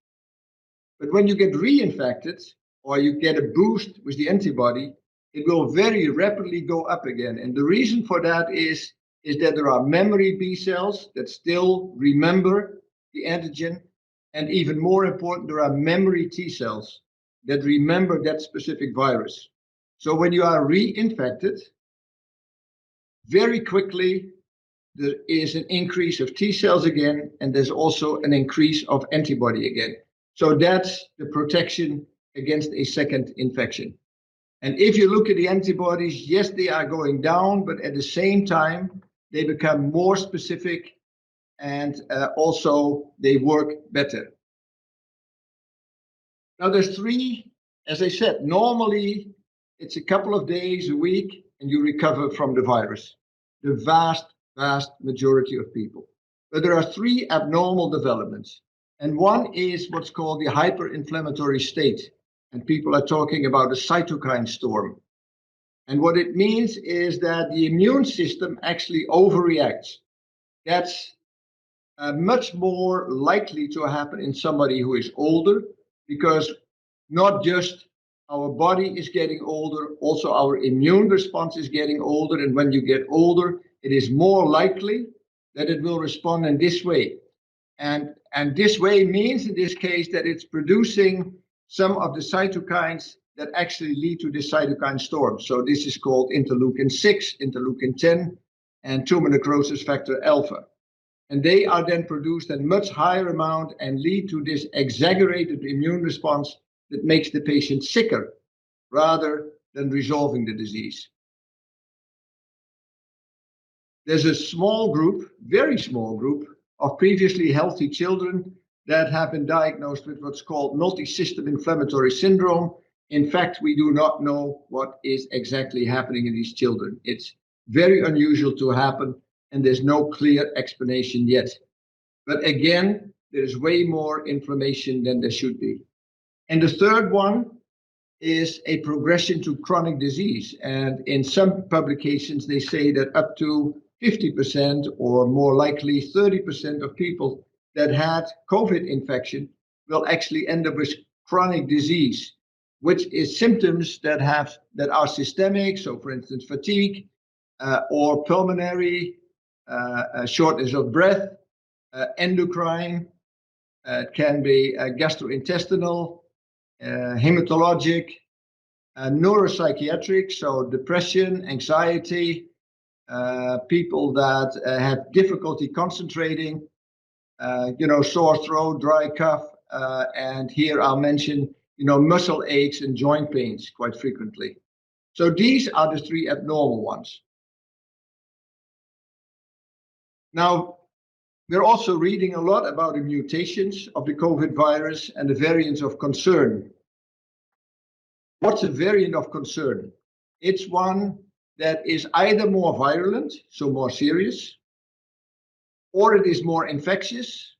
But when you get reinfected or you get a boost with the antibody, it will very rapidly go up again. And the reason for that is that there are memory B cells that still remember the antigen. And even more important, there are memory T cells that remember that specific virus. So when you are reinfected, very quickly, there is an increase of T cells again, and there's also an increase of antibody again. So that's the protection against a second infection. And if you look at the antibodies, yes, they are going down, but at the same time, they become more specific and also they work better. Now there's three, as I said, normally it's a couple of days, a week, and you recover from the virus. The vast majority of people. But there are three abnormal developments. And one is what's called the hyperinflammatory state. And people are talking about a cytokine storm. And what it means is that the immune system actually overreacts. That's much more likely to happen in somebody who is older, because not just our body is getting older, also our immune response is getting older. And when you get older, it is more likely that it will respond in this way. And this way means in this case that it's producing some of the cytokines that actually lead to this cytokine storm. So this is called interleukin 6, interleukin 10, and tumor necrosis factor alpha. And they are then produced in much higher amount and lead to this exaggerated immune response that makes the patient sicker rather than resolving the disease. There's a small group, very small group, of previously healthy children that have been diagnosed with what's called multi-system inflammatory syndrome. In fact, we do not know what is exactly happening in these children. It's very unusual to happen, and there's no clear explanation yet. But again, there's way more inflammation than there should be. And the third one is a progression to chronic disease. And in some publications, they say that up to 50% or more likely 30% of people that had COVID infection will actually end up with chronic disease, which is symptoms that are systemic. So for instance, fatigue or pulmonary, shortness of breath, endocrine, it can be gastrointestinal, hematologic, neuropsychiatric, so depression, anxiety, people that have difficulty concentrating, sore throat, dry cough, and here I'll mention, muscle aches and joint pains quite frequently. So these are the three abnormal ones. Now, we're also reading a lot about the mutations of the COVID virus and the variants of concern. What's a variant of concern? It's one that is either more virulent, so more serious, or it is more infectious,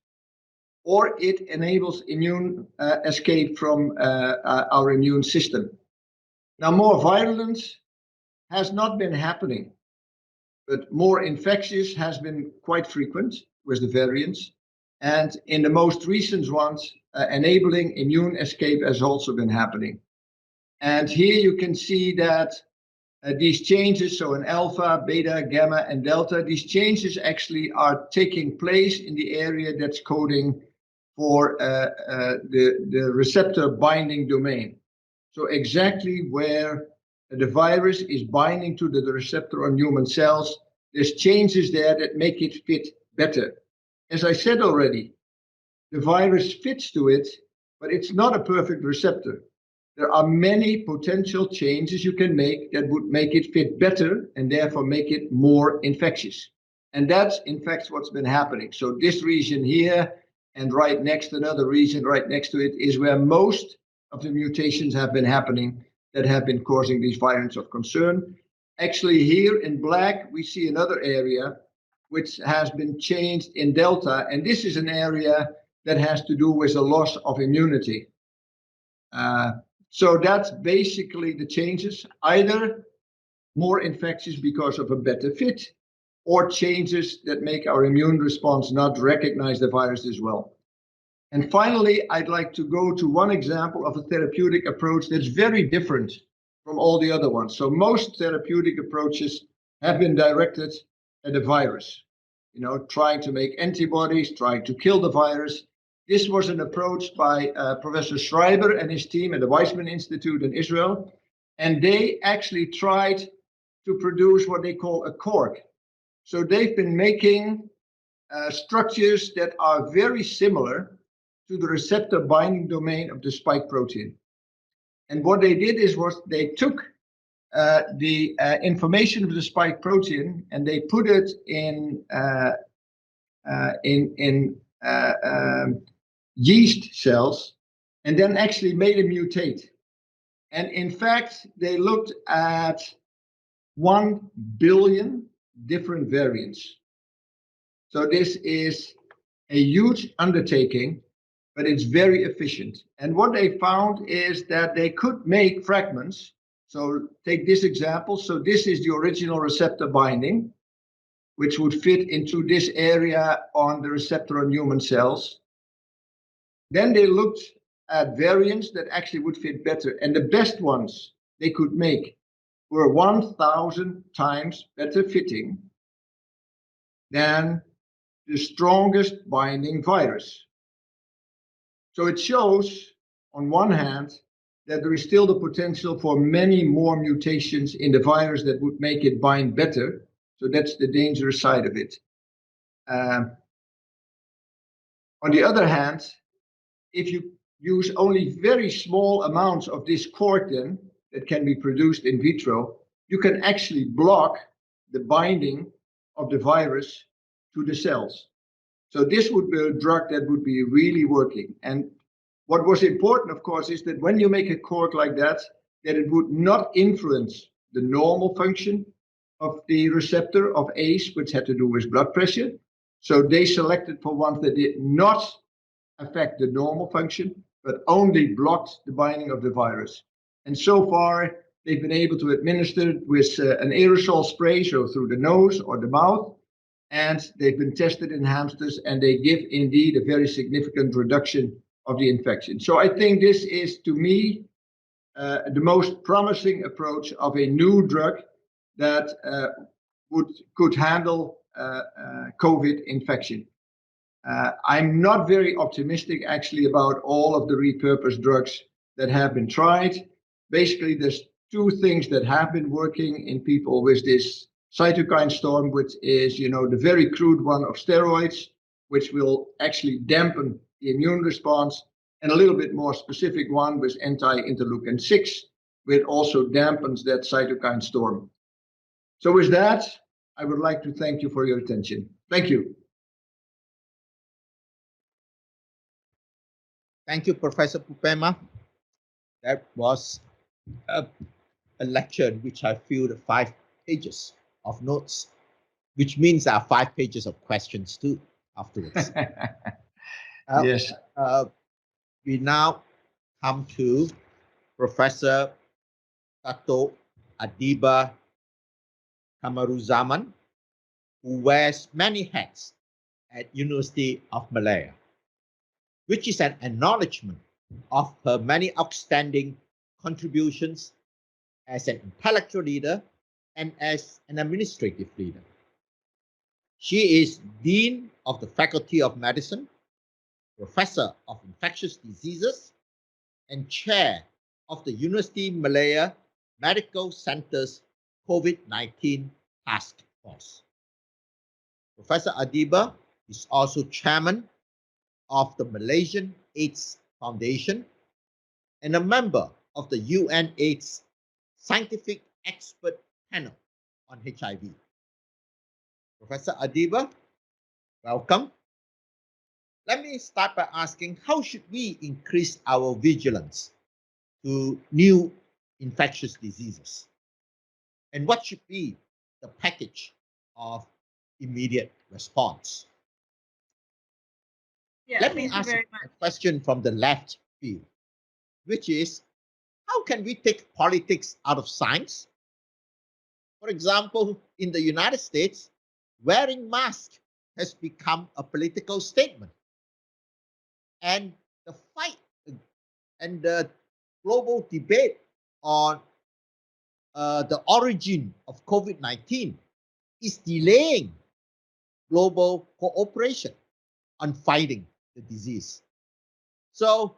or it enables immune escape from our immune system. Now, more virulence has not been happening, but more infectious has been quite frequent with the variants. And in the most recent ones, enabling immune escape has also been happening. And here you can see that these changes, so in alpha, beta, gamma, and delta, these changes actually are taking place in the area that's coding for the receptor binding domain. So exactly where the virus is binding to the receptor on human cells, there's changes there that make it fit better. As I said already, the virus fits to it, but it's not a perfect receptor. There are many potential changes you can make that would make it fit better and therefore make it more infectious. And that's in fact what's been happening. So this region here and right next, another region right next to it, is where most of the mutations have been happening that have been causing these variants of concern. Actually, here in black, we see another area which has been changed in delta. And this is an area that has to do with a loss of immunity. So that's basically the changes, either more infectious because of a better fit, or changes that make our immune response not recognize the virus as well. And finally, I'd like to go to one example of a therapeutic approach that's very different from all the other ones. So most therapeutic approaches have been directed at the virus, trying to make antibodies, trying to kill the virus. This was an approach by Professor Schreiber and his team at the Weizmann Institute in Israel. And they actually tried to produce what they call a cork. So they've been making structures that are very similar to the receptor binding domain of the spike protein. And what they did was they took the information of the spike protein and they put it in yeast cells and then actually made it mutate. And in fact, they looked at 1 billion different variants. So this is a huge undertaking, but it's very efficient. And what they found is that they could make fragments. So take this example. So this is the original receptor binding, which would fit into this area on the receptor on human cells. Then they looked at variants that actually would fit better. And the best ones they could make were 1,000 times better fitting than the strongest binding virus. So it shows, on one hand, that there is still the potential for many more mutations in the virus that would make it bind better. So that's the dangerous side of it. On the other hand, if you use only very small amounts of this cortin that can be produced in vitro, you can actually block the binding of the virus to the cells. So this would be a drug that would be really working. And what was important, of course, is that when you make a cork like that it would not influence the normal function of the receptor of ACE, which had to do with blood pressure. So they selected for ones that did not affect the normal function, but only blocked the binding of the virus. And so far, they've been able to administer it with an aerosol spray, so through the nose or the mouth, and they've been tested in hamsters, and they give indeed a very significant reduction of the infection. So I think this is, to me, the most promising approach of a new drug that could handle COVID infection. I'm not very optimistic actually about all of the repurposed drugs that have been tried. Basically, there's two things that have been working in people with this cytokine storm, which is, the very crude one of steroids, which will actually dampen the immune response, and a little bit more specific one with anti-interleukin 6, which also dampens that cytokine storm. So with that, I would like to thank you for your attention. Thank you. Thank you, Professor Pupema. That was a lecture in which I filled 5 pages of notes, which means there are 5 pages of questions too afterwards. Yes. We now come to Professor Dato Adiba Kamaruzaman, who wears many hats at University of Malaya, which is an acknowledgement of her many outstanding contributions as an intellectual leader and as an administrative leader. She is Dean of the Faculty of Medicine, Professor of Infectious Diseases, and Chair of the University Malaya Medical Center's COVID-19 Task Force. Professor Adiba is also Chairman of the Malaysian AIDS Foundation and a member of the UN AIDS Scientific Expert Panel on HIV. Professor Adiba, welcome. Let me start by asking, how should we increase our vigilance to new infectious diseases? And what should be the package of immediate response? Yeah, Let me ask a question from the left field, which is, how can we take politics out of science? For example, in the United States, wearing masks has become a political statement. And the fight and the global debate on the origin of COVID-19 is delaying global cooperation on fighting the disease. So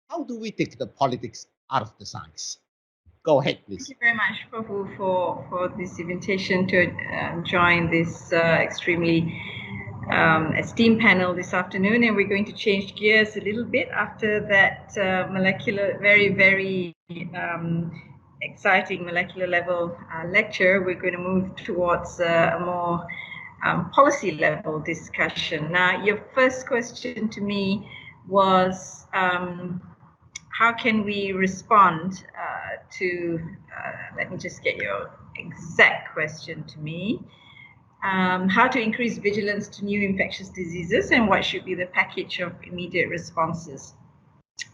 how do we take the politics out of the science? Go ahead, please. Thank you very much, Prof Wu, for this invitation to join this extremely esteemed panel this afternoon. And we're going to change gears a little bit after that very, very exciting molecular level lecture. We're going to move towards a more policy level discussion. Now, your first question to me was, how can we respond to, let me just get your exact question to me. how to increase vigilance to new infectious diseases, and what should be the package of immediate responses.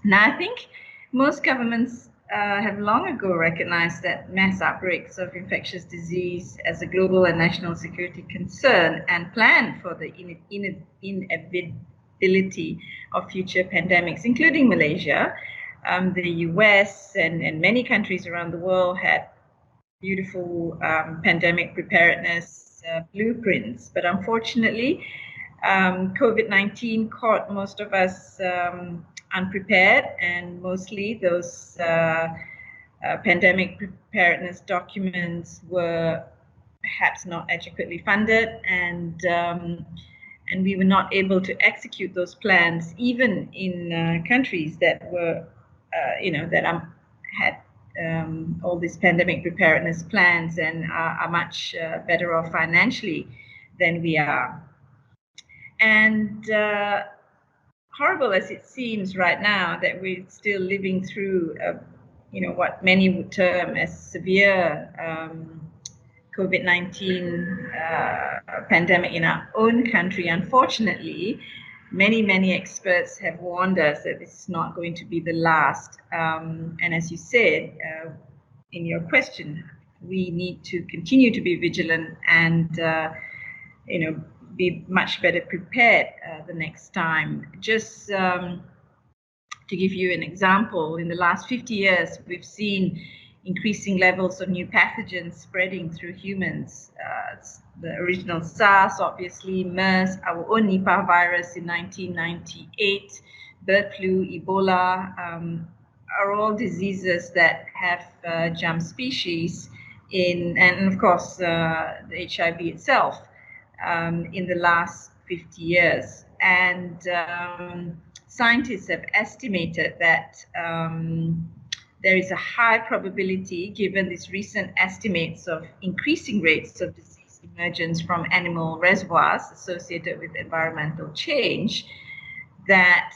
Now, I think most governments have long ago recognized that mass outbreaks of infectious disease as a global and national security concern and planned for the inevitability of future pandemics, including Malaysia. The US and many countries around the world had beautiful pandemic preparedness blueprints, but unfortunately, COVID-19 caught most of us unprepared, and mostly those pandemic preparedness documents were perhaps not adequately funded, and we were not able to execute those plans, even in countries that were, had all these pandemic preparedness plans and are much better off financially than we are. And horrible as it seems right now that we're still living through, what many would term as severe COVID-19 pandemic in our own country, unfortunately, many experts have warned us that this is not going to be the last. And as you said in your question, we need to continue to be vigilant and, be much better prepared the next time. Just to give you an example, in the last 50 years, we've seen increasing levels of new pathogens spreading through humans. The original SARS, obviously, MERS, our own Nipah virus in 1998, bird flu, Ebola, are all diseases that have jumped species in, and of course, the HIV itself in the last 50 years. And scientists have estimated that there is a high probability, given these recent estimates of increasing rates of disease emergence from animal reservoirs associated with environmental change, that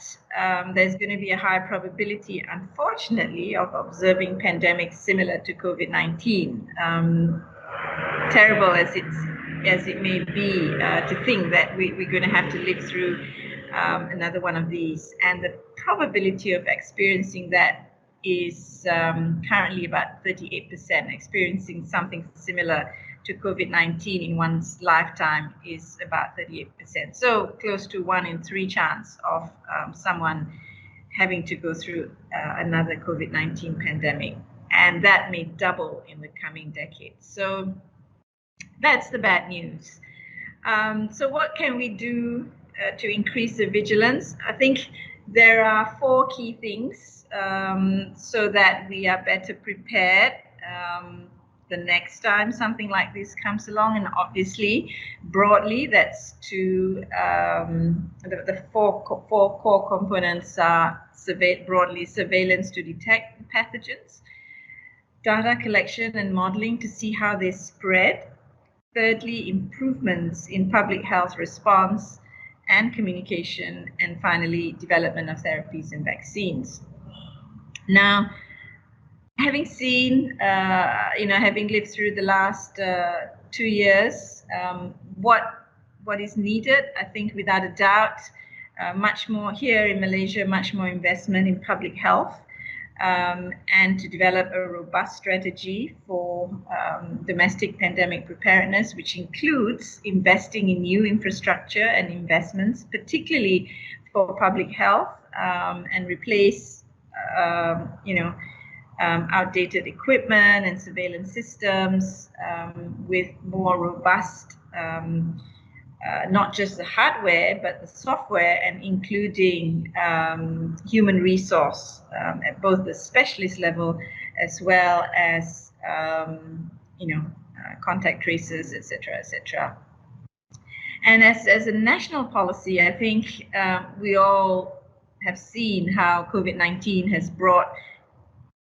there's going to be a high probability, unfortunately, of observing pandemics similar to COVID-19. Terrible as it may be to think that we're going to have to live through another one of these, and the probability of experiencing that is currently about 38%. Experiencing something similar to COVID-19 in one's lifetime is about 38%. So close to 1 in 3 chance of someone having to go through another COVID-19 pandemic, and that may double in the coming decades. So that's the bad news. So what can we do to increase the vigilance? I think there are 4 key things so that we are better prepared the next time something like this comes along. And obviously, broadly, that's to the 4 core components are broadly surveillance to detect pathogens, data collection and modeling to see how they spread. Thirdly, improvements in public health response and communication, and finally, development of therapies and vaccines. Now, having seen, having lived through the last 2 years, what is needed, I think without a doubt, much more here in Malaysia, much more investment in public health, and to develop a robust strategy for domestic pandemic preparedness, which includes investing in new infrastructure and investments, particularly for public health, and replace, outdated equipment and surveillance systems with more robust, not just the hardware, but the software, and including human resource at both the specialist level as well as, contact tracers, etc., etc. And as a national policy, I think we all have seen how COVID-19 has brought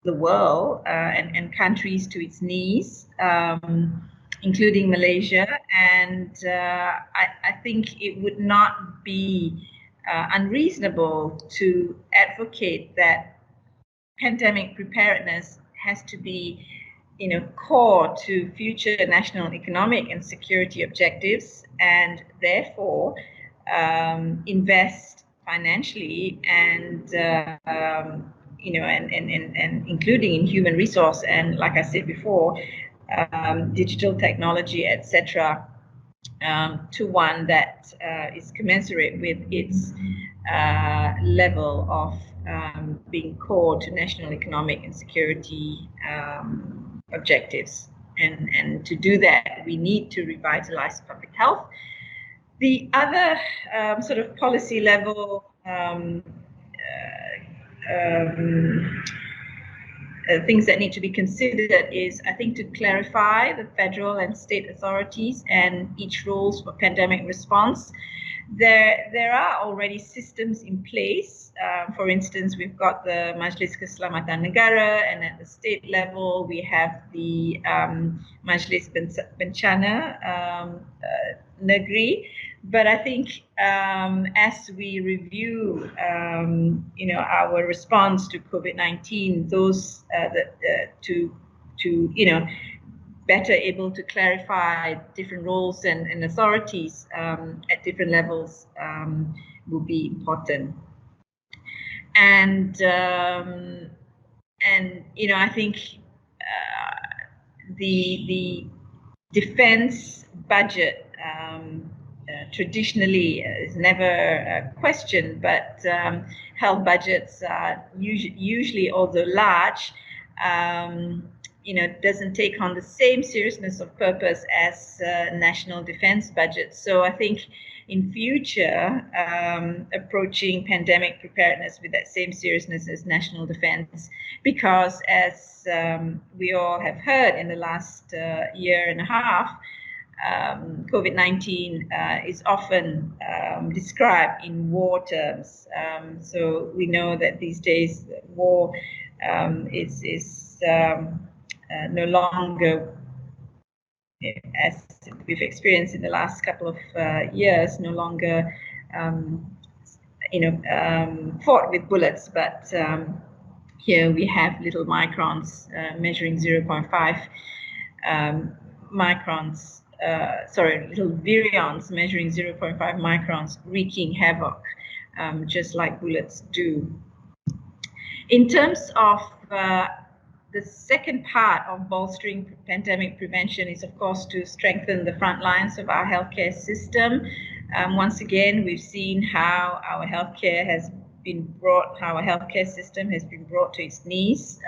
the world and countries to its knees, including Malaysia, and I think it would not be unreasonable to advocate that pandemic preparedness has to be core to future national economic and security objectives, and therefore invest financially and and including in human resource and, like I said before, digital technology, etc., to one that is commensurate with its level of being core to national economic and security objectives. And to do that, we need to revitalize public health. The other sort of policy level things that need to be considered is, I think, to clarify the federal and state authorities and each roles for pandemic response. There are already systems in place. For instance, we've got the Majlis Keselamatan Negara, and at the state level, we have the Majlis Bencana Negeri. But I think as we review, our response to COVID-19, those to better able to clarify different roles and authorities at different levels will be important. And I think the defense budget traditionally is never questioned, but health budgets are usually, although large, doesn't take on the same seriousness of purpose as national defense budgets. So I think in future, approaching pandemic preparedness with that same seriousness as national defense, because as we all have heard in the last year and a half, COVID-19 is often described in war terms. So we know that these days war is no longer, as we've experienced in the last couple of years, no longer fought with bullets, but here we have little microns measuring 0.5 microns. Little virions measuring 0.5 microns, wreaking havoc, just like bullets do. In terms of the second part of bolstering pandemic prevention is, of course, to strengthen the front lines of our healthcare system. Once again, we've seen how our healthcare system has been brought to its knees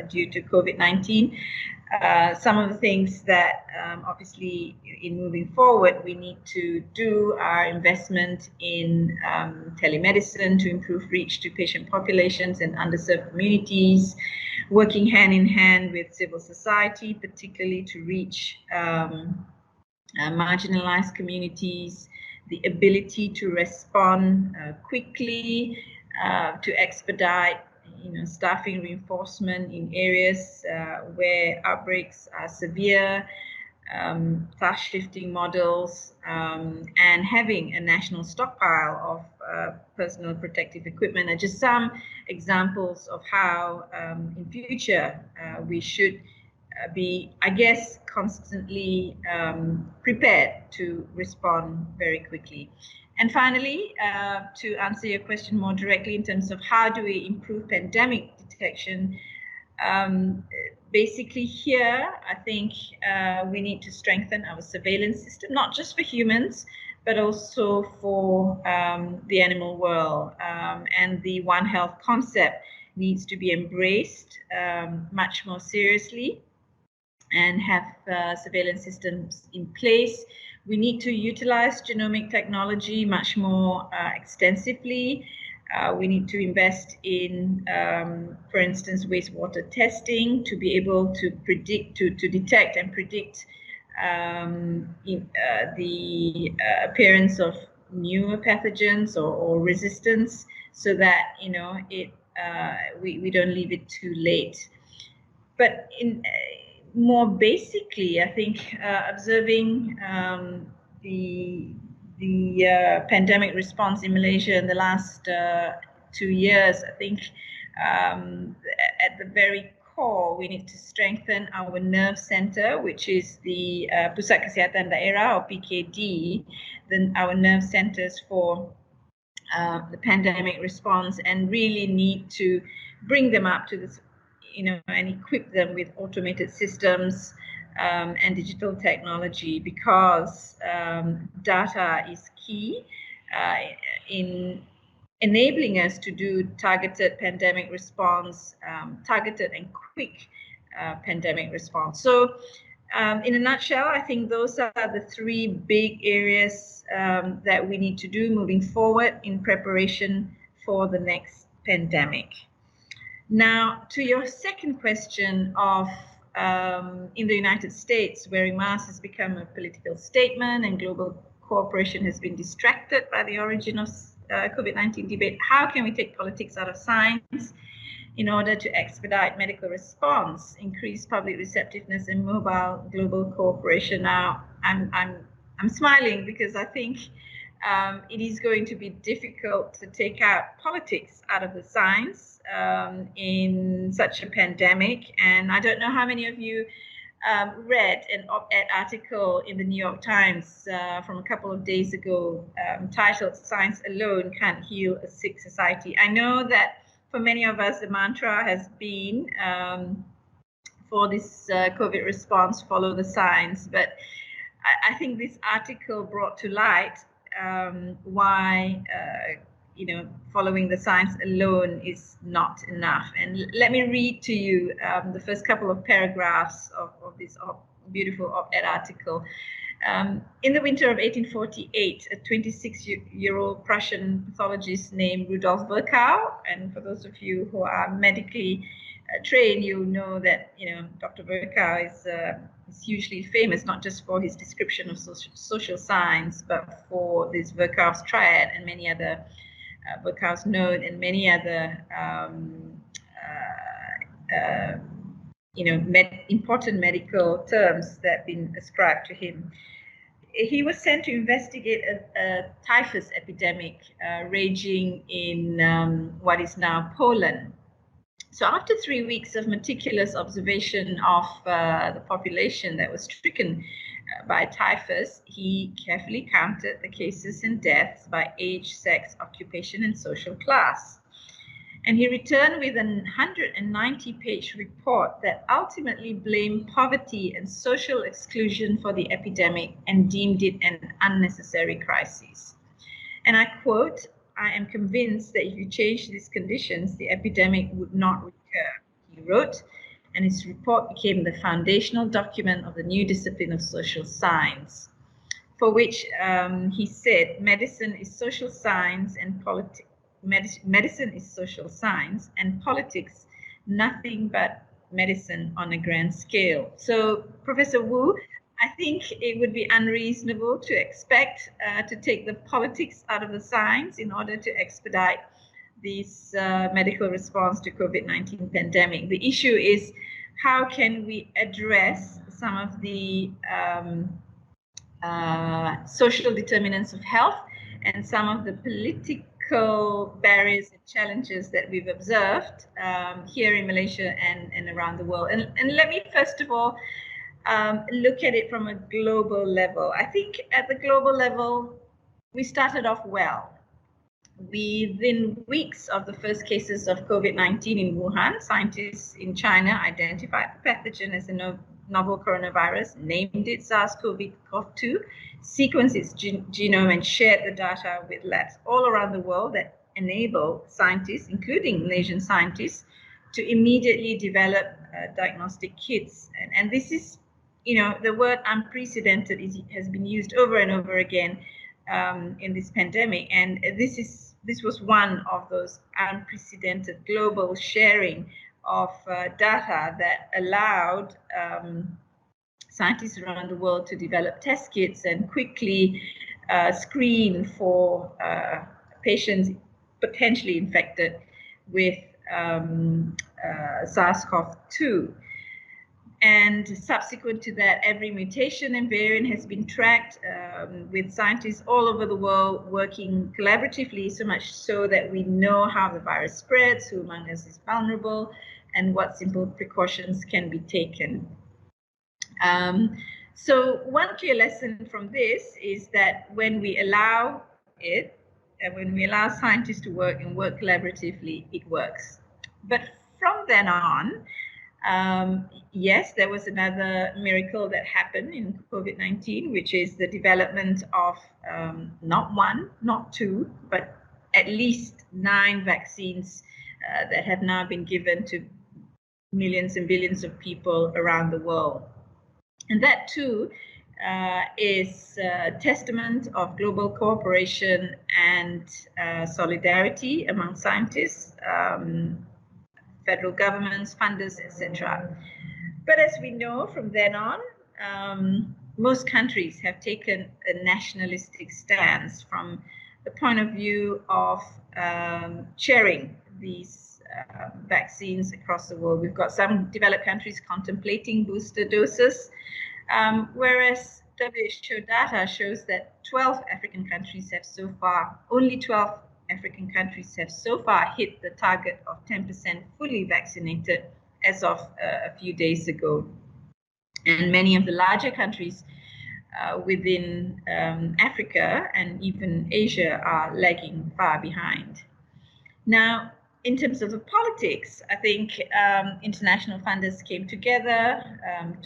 due to COVID-19. Some of the things that obviously in moving forward we need to do are investment in telemedicine to improve reach to patient populations and underserved communities, working hand in hand with civil society, particularly to reach marginalized communities, the ability to respond quickly, to expedite staffing reinforcement in areas where outbreaks are severe, task shifting models, and having a national stockpile of personal protective equipment are just some examples of how in future we should be, I guess, constantly prepared to respond very quickly. And finally, to answer your question more directly in terms of how do we improve pandemic detection, basically here, I think we need to strengthen our surveillance system, not just for humans, but also for the animal world. And the One Health concept needs to be embraced much more seriously and have surveillance systems in place. We need to utilize genomic technology much more extensively. We need to invest in, for instance, wastewater testing to be able to predict, to detect and predict the appearance of newer pathogens or resistance, so that we don't leave it too late. But more basically, I think observing the pandemic response in Malaysia in the last 2 years, I think at the very core, we need to strengthen our nerve center, which is the Pusat Kesihatan Daerah, or PKD, then our nerve centers for the pandemic response, and really need to bring them up to this, and equip them with automated systems and digital technology, because data is key in enabling us to do targeted pandemic response, targeted and quick pandemic response. So in a nutshell, I think those are the three big areas that we need to do moving forward in preparation for the next pandemic. Now, to your second question of in the United States, wearing masks has become a political statement and global cooperation has been distracted by the origin of COVID-19 debate. How can we take politics out of science in order to expedite medical response, increase public receptiveness, and mobile global cooperation? Now, I'm smiling because I think it is going to be difficult to take out politics out of the science in such a pandemic. And I don't know how many of you read an op-ed article in the New York Times from a couple of days ago titled "Science Alone Can't Heal a Sick Society." I know that for many of us, the mantra has been for this COVID response, follow the science. But I think this article brought to light why following the science alone is not enough. And let me read to you the first couple of paragraphs of this beautiful op-ed article. In the winter of 1848, a 26-year-old Prussian pathologist named Rudolf Virchow, and for those of you who are medically trained, you'll know that Dr. Virchow is hugely famous, not just for his description of social science, but for this Virchow's triad and many other Virchow's note and many other important medical terms that have been ascribed to him. He was sent to investigate a typhus epidemic raging in what is now Poland. So after 3 weeks of meticulous observation of the population that was stricken by typhus, he carefully counted the cases and deaths by age, sex, occupation, and social class. And he returned with a 190-page report that ultimately blamed poverty and social exclusion for the epidemic and deemed it an unnecessary crisis. And I quote, "I am convinced that if you change these conditions, the epidemic would not recur," he wrote, and his report became the foundational document of the new discipline of social science, for which he said, medicine is social science and politics. Medicine is social science and politics, nothing but medicine on a grand scale. So, Professor Wu, I think it would be unreasonable to expect to take the politics out of the science in order to expedite this medical response to COVID-19 pandemic. The issue is, how can we address some of the social determinants of health and some of the political barriers and challenges that we've observed here in Malaysia and around the world. And let me first of all look at it from a global level. I think at the global level, we started off well. Within weeks of the first cases of COVID-19 in Wuhan, scientists in China identified the pathogen as a novel coronavirus, named it SARS-CoV-2, sequenced its genome, and shared the data with labs all around the world that enable scientists, including Malaysian scientists, to immediately develop diagnostic kits. And this is, the word unprecedented has been used over and over again in this pandemic, and this was one of those unprecedented global sharing of data that allowed scientists around the world to develop test kits and quickly screen for patients potentially infected with SARS-CoV-2. And subsequent to that, every mutation and variant has been tracked with scientists all over the world working collaboratively, so much so that we know how the virus spreads, who among us is vulnerable, and what simple precautions can be taken. So one clear lesson from this is that when we allow it, and when we allow scientists to work and work collaboratively, it works. But from then on, yes, there was another miracle that happened in COVID-19, which is the development of not one, not two, but at least 9 vaccines that have now been given to millions and billions of people around the world. And that too is a testament of global cooperation and solidarity among scientists, federal governments, funders, etc. But as we know, from then on, most countries have taken a nationalistic stance from the point of view of sharing these vaccines across the world. We've got some developed countries contemplating booster doses, whereas WHO data shows that 12 African countries have so far, only 12 African countries have so far hit the target of 10% fully vaccinated as of a few days ago. And many of the larger countries within Africa and even Asia are lagging far behind. Now, in terms of the politics, I think international funders came together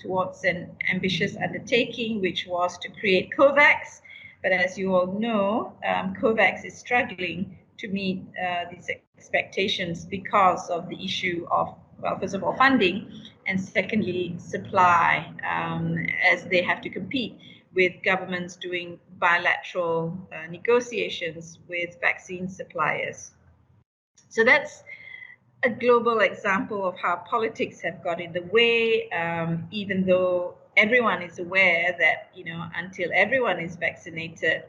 towards an ambitious undertaking, which was to create COVAX. But as you all know, COVAX is struggling to meet these expectations because of the issue of, well, first of all, funding, and secondly, supply, as they have to compete with governments doing bilateral negotiations with vaccine suppliers. So that's a global example of how politics have got in the way, even though everyone is aware that, you know, until everyone is vaccinated,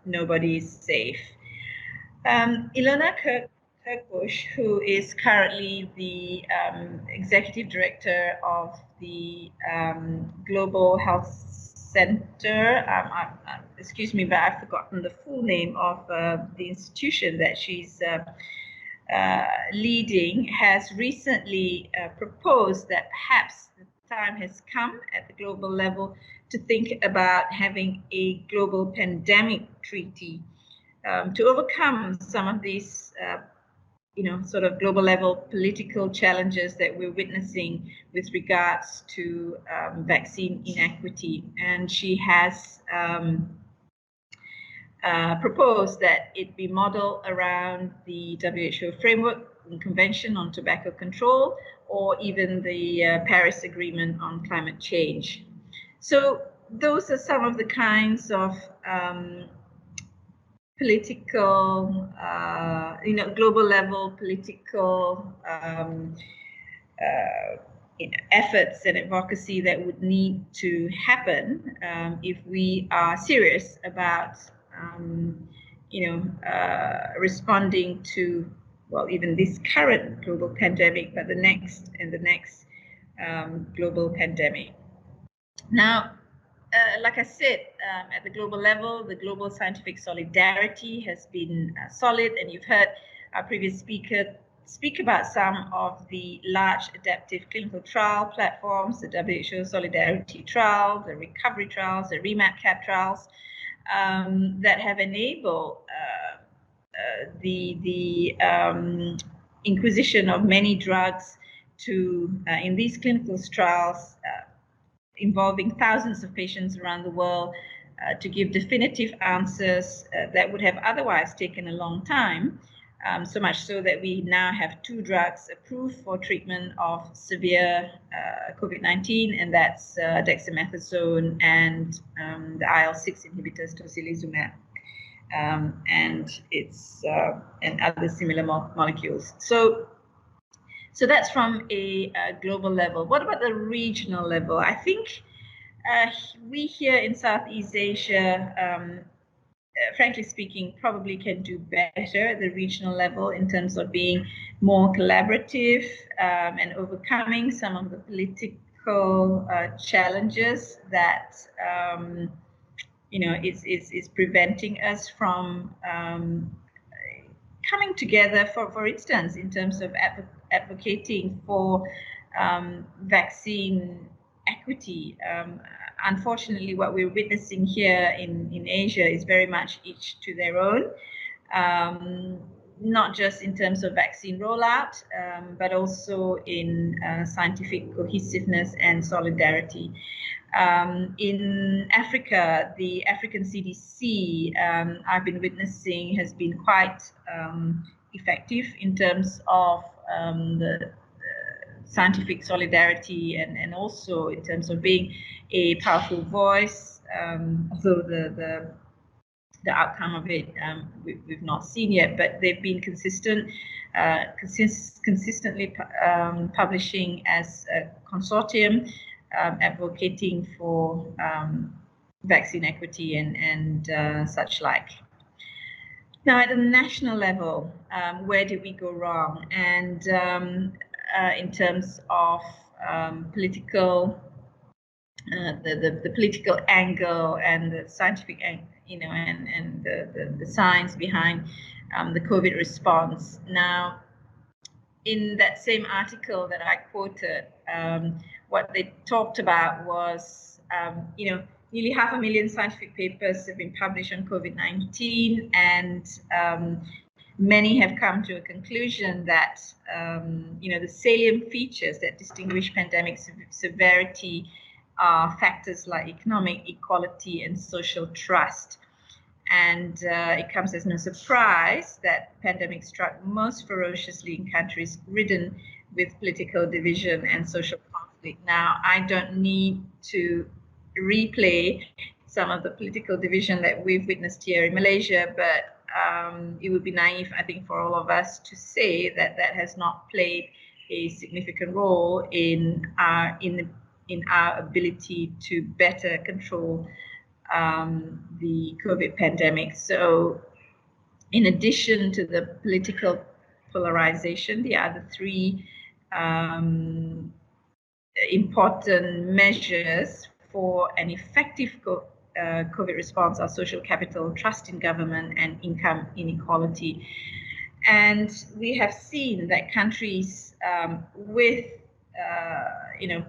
nobody is safe. Ilona Kirkbush, who is currently the executive director of the Global Health Center, excuse me, but I've forgotten the full name of the institution that she's leading, has recently proposed that perhaps the time has come at the global level to think about having a global pandemic treaty to overcome some of these, you know, sort of global level political challenges that we're witnessing with regards to vaccine inequity. And she has proposed that it be modeled around the WHO framework and Convention on Tobacco Control, or even the Paris Agreement on Climate Change. So those are some of the kinds of political, you know, global level political you know, efforts and advocacy that would need to happen if we are serious about you know, responding to, well, even this current global pandemic, but the next and the next global pandemic. Now, like I said, at the global level, the global scientific solidarity has been solid, and you've heard our previous speaker speak about some of the large adaptive clinical trial platforms, the WHO Solidarity Trial, the Recovery Trials, the REMAP-CAP trials, that have enabled the inquisition of many drugs to, in these clinical trials, involving thousands of patients around the world, to give definitive answers that would have otherwise taken a long time, so much so that we now have 2 drugs approved for treatment of severe COVID-19, and that's dexamethasone and the IL-6 inhibitors, tocilizumab, and its and other similar molecules. So that's from a global level. What about the regional level? I think we here in Southeast Asia, frankly speaking, probably can do better at the regional level in terms of being more collaborative and overcoming some of the political practical challenges that is preventing us from coming together, for instance, in terms of advocating for vaccine equity. Unfortunately, what we're witnessing here in Asia is very much each to their own, not just in terms of vaccine rollout, but also in scientific cohesiveness and solidarity. In Africa, the African CDC I've been witnessing has been quite effective in terms of the scientific solidarity and also in terms of being a powerful voice, although the outcome of it we've not seen yet, but they've been consistently publishing as a consortium, advocating for vaccine equity and such like. Now, at the national level, where did we go wrong? And in terms of political, the political angle and the scientific, and the science behind the COVID response. Now, in that same article that I quoted, what they talked about was, nearly 500,000 scientific papers have been published on COVID-19, and many have come to a conclusion that, the salient features that distinguish pandemic severity are factors like economic equality and social trust. And it comes as no surprise that pandemic struck most ferociously in countries ridden with political division and social conflict. Now, I don't need to replay some of the political division that we've witnessed here in Malaysia, but it would be naive, I think, for all of us to say that that has not played a significant role in our ability to better control the COVID pandemic. So, in addition to the political polarization, the other three important measures for an effective COVID response are social capital, trust in government, and income inequality. And we have seen that countries with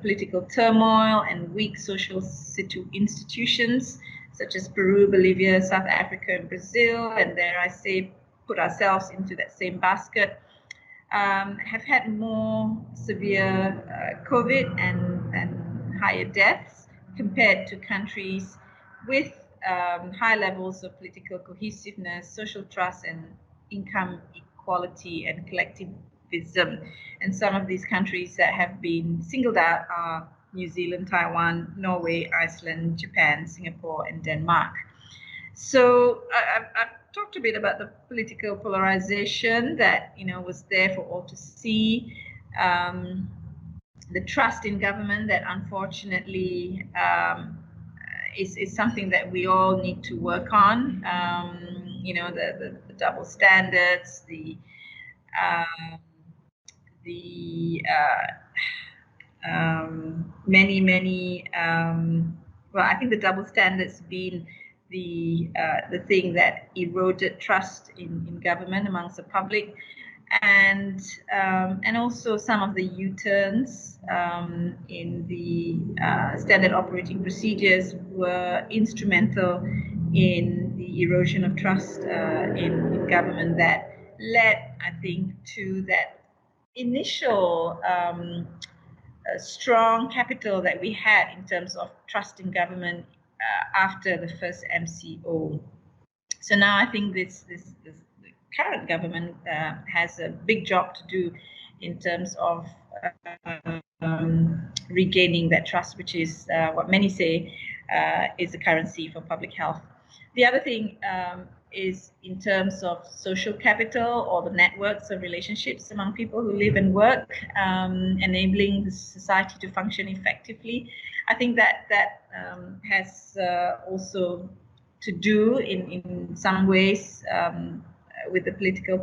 political turmoil and weak social institutions, such as Peru, Bolivia, South Africa, and Brazil, and dare I say, put ourselves into that same basket, have had more severe COVID and higher deaths compared to countries with high levels of political cohesiveness, social trust, and income equality and collectivism. And some of these countries that have been singled out are New Zealand, Taiwan, Norway, Iceland, Japan, Singapore, and Denmark. So I've talked a bit about the political polarization that was there for all to see. The trust in government that unfortunately is something that we all need to work on. The double standards, many well, I think the double standards being the thing that eroded trust in government amongst the public, and also some of the U-turns in the standard operating procedures were instrumental in the erosion of trust in government that led, I think, to that initial strong capital that we had in terms of trust in government after the first MCO. So now I think this current government has a big job to do in terms of regaining that trust, which is what many say is the currency for public health. The other thing is in terms of social capital, or the networks of relationships among people who live and work, enabling the society to function effectively. I think that has also to do in some ways with the political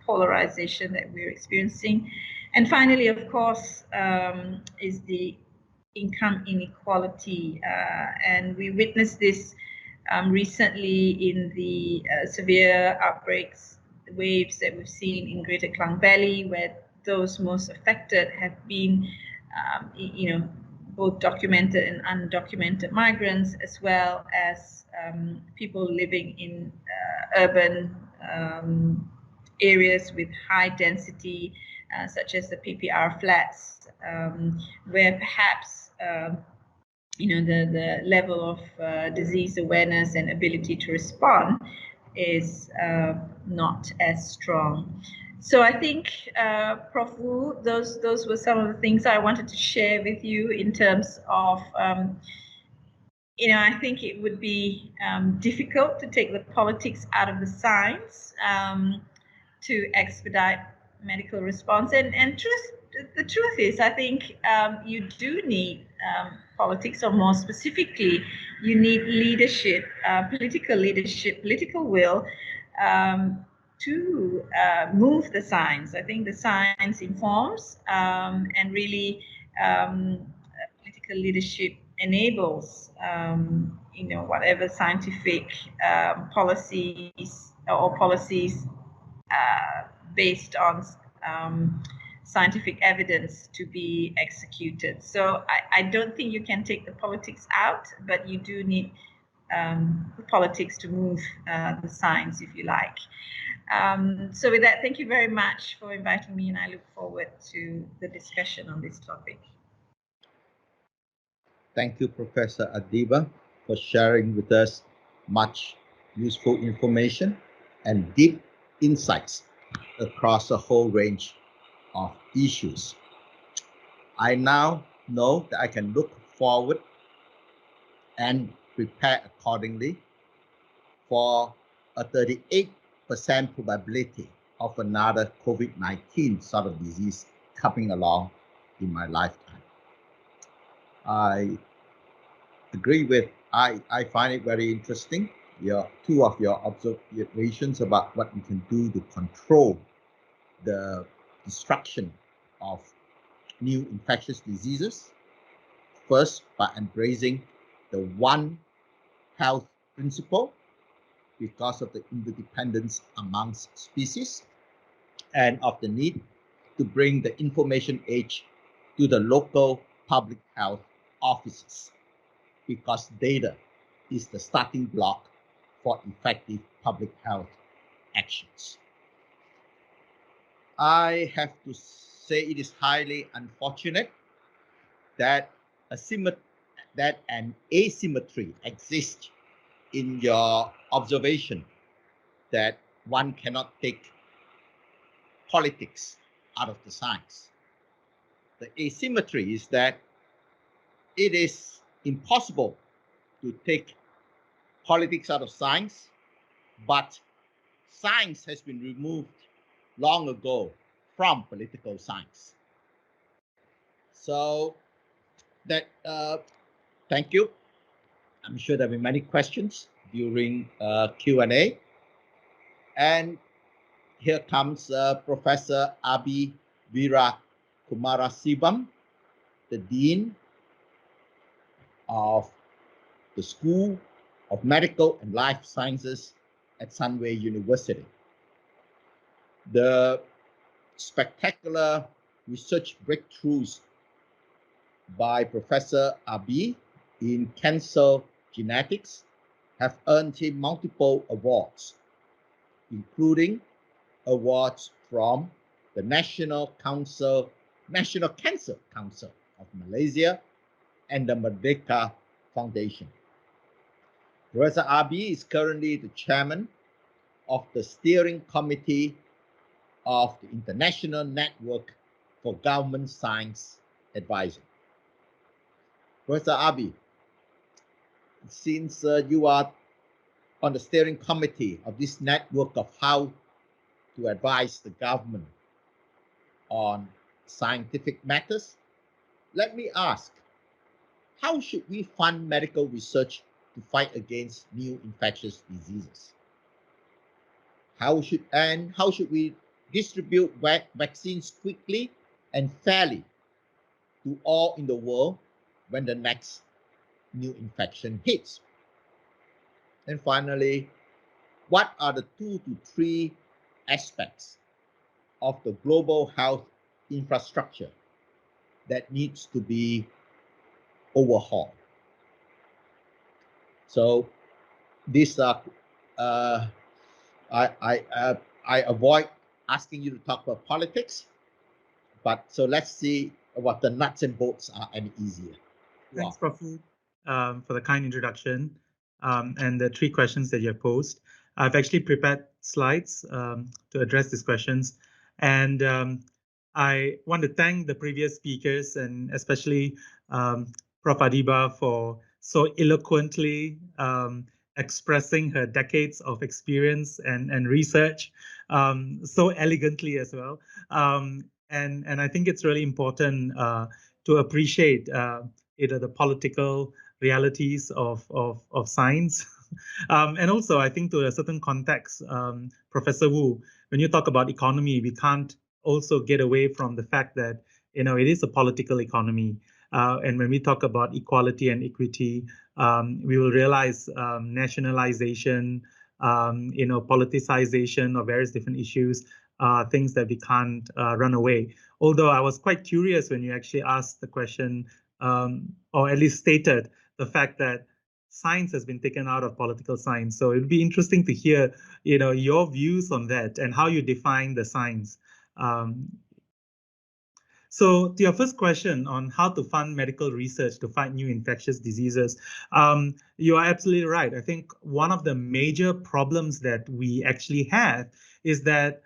polarization that we're experiencing. And finally, of course, is the income inequality, and we witnessed this recently in the severe outbreaks, waves that we've seen in Greater Klang Valley, where those most affected have been, both documented and undocumented migrants, as well as people living in urban areas with high density, such as the PPR flats, where perhaps the level of disease awareness and ability to respond is not as strong. So I think, Prof Wu, those were some of the things I wanted to share with you in terms of, I think it would be difficult to take the politics out of the science to expedite medical response. And the truth is, I think you do need politics, or more specifically, you need leadership, political leadership, political will to move the science. I think the science informs, and really political leadership enables, whatever scientific policies or policies based on scientific evidence to be executed. So I don't think you can take the politics out, but you do need the politics to move the science, if you like. So with that, thank you very much for inviting me, and I look forward to the discussion on this topic. Thank you, Professor Adiba, for sharing with us much useful information and deep insights across a whole range of issues. I now know that I can look forward and prepare accordingly for a 38% probability of another COVID-19 sort of disease coming along in my lifetime. I agree with, I find it very interesting, two of your observations about what we can do to control the destruction of new infectious diseases. First, by embracing the One Health principle because of the interdependence amongst species, and of the need to bring the information age to the local public health offices, because data is the starting block for effective public health actions. I have to say it is highly unfortunate that an asymmetry exists in your observation that one cannot take politics out of the science. The asymmetry is that it is impossible to take politics out of science, but science has been removed long ago from political science. So that, thank you. I'm sure there'll be many questions during Q&A. And here comes Professor Abi Vira Kumarasibam, the Dean of the School of Medical and Life Sciences at Sunway University. The spectacular research breakthroughs by Professor Abi in cancer genetics have earned him multiple awards, including awards from the National Cancer Council of Malaysia and the Merdeka Foundation. Professor Abi is currently the chairman of the steering committee of the International Network for Government Science Advising. Professor Abi, since you are on the steering committee of this network of how to advise the government on scientific matters, let me ask, how should we fund medical research to fight against new infectious diseases? How should we distribute vaccines quickly and fairly to all in the world when the next new infection hits? And finally, what are the 2 to 3 aspects of the global health infrastructure that needs to be overhauled? So these are I avoid asking you to talk about politics, but so let's see what the nuts and bolts are any easier. Thanks, Prof Wu, for the kind introduction and the 3 questions that you have posed. I've actually prepared slides to address these questions, and I want to thank the previous speakers and especially Prof Adiba for so eloquently expressing her decades of experience and research so elegantly as well. And I think it's really important to appreciate the political realities of science. And also, I think to a certain context, Professor Wu, when you talk about economy, we can't also get away from the fact that, it is a political economy. And when we talk about equality and equity, we will realize nationalization, politicization of various different issues, things that we can't run away. Although I was quite curious when you actually asked the question, or at least stated the fact that science has been taken out of political science. So it would be interesting to hear, your views on that and how you define the science. So to your first question on how to fund medical research to fight new infectious diseases, you are absolutely right. I think one of the major problems that we actually have is that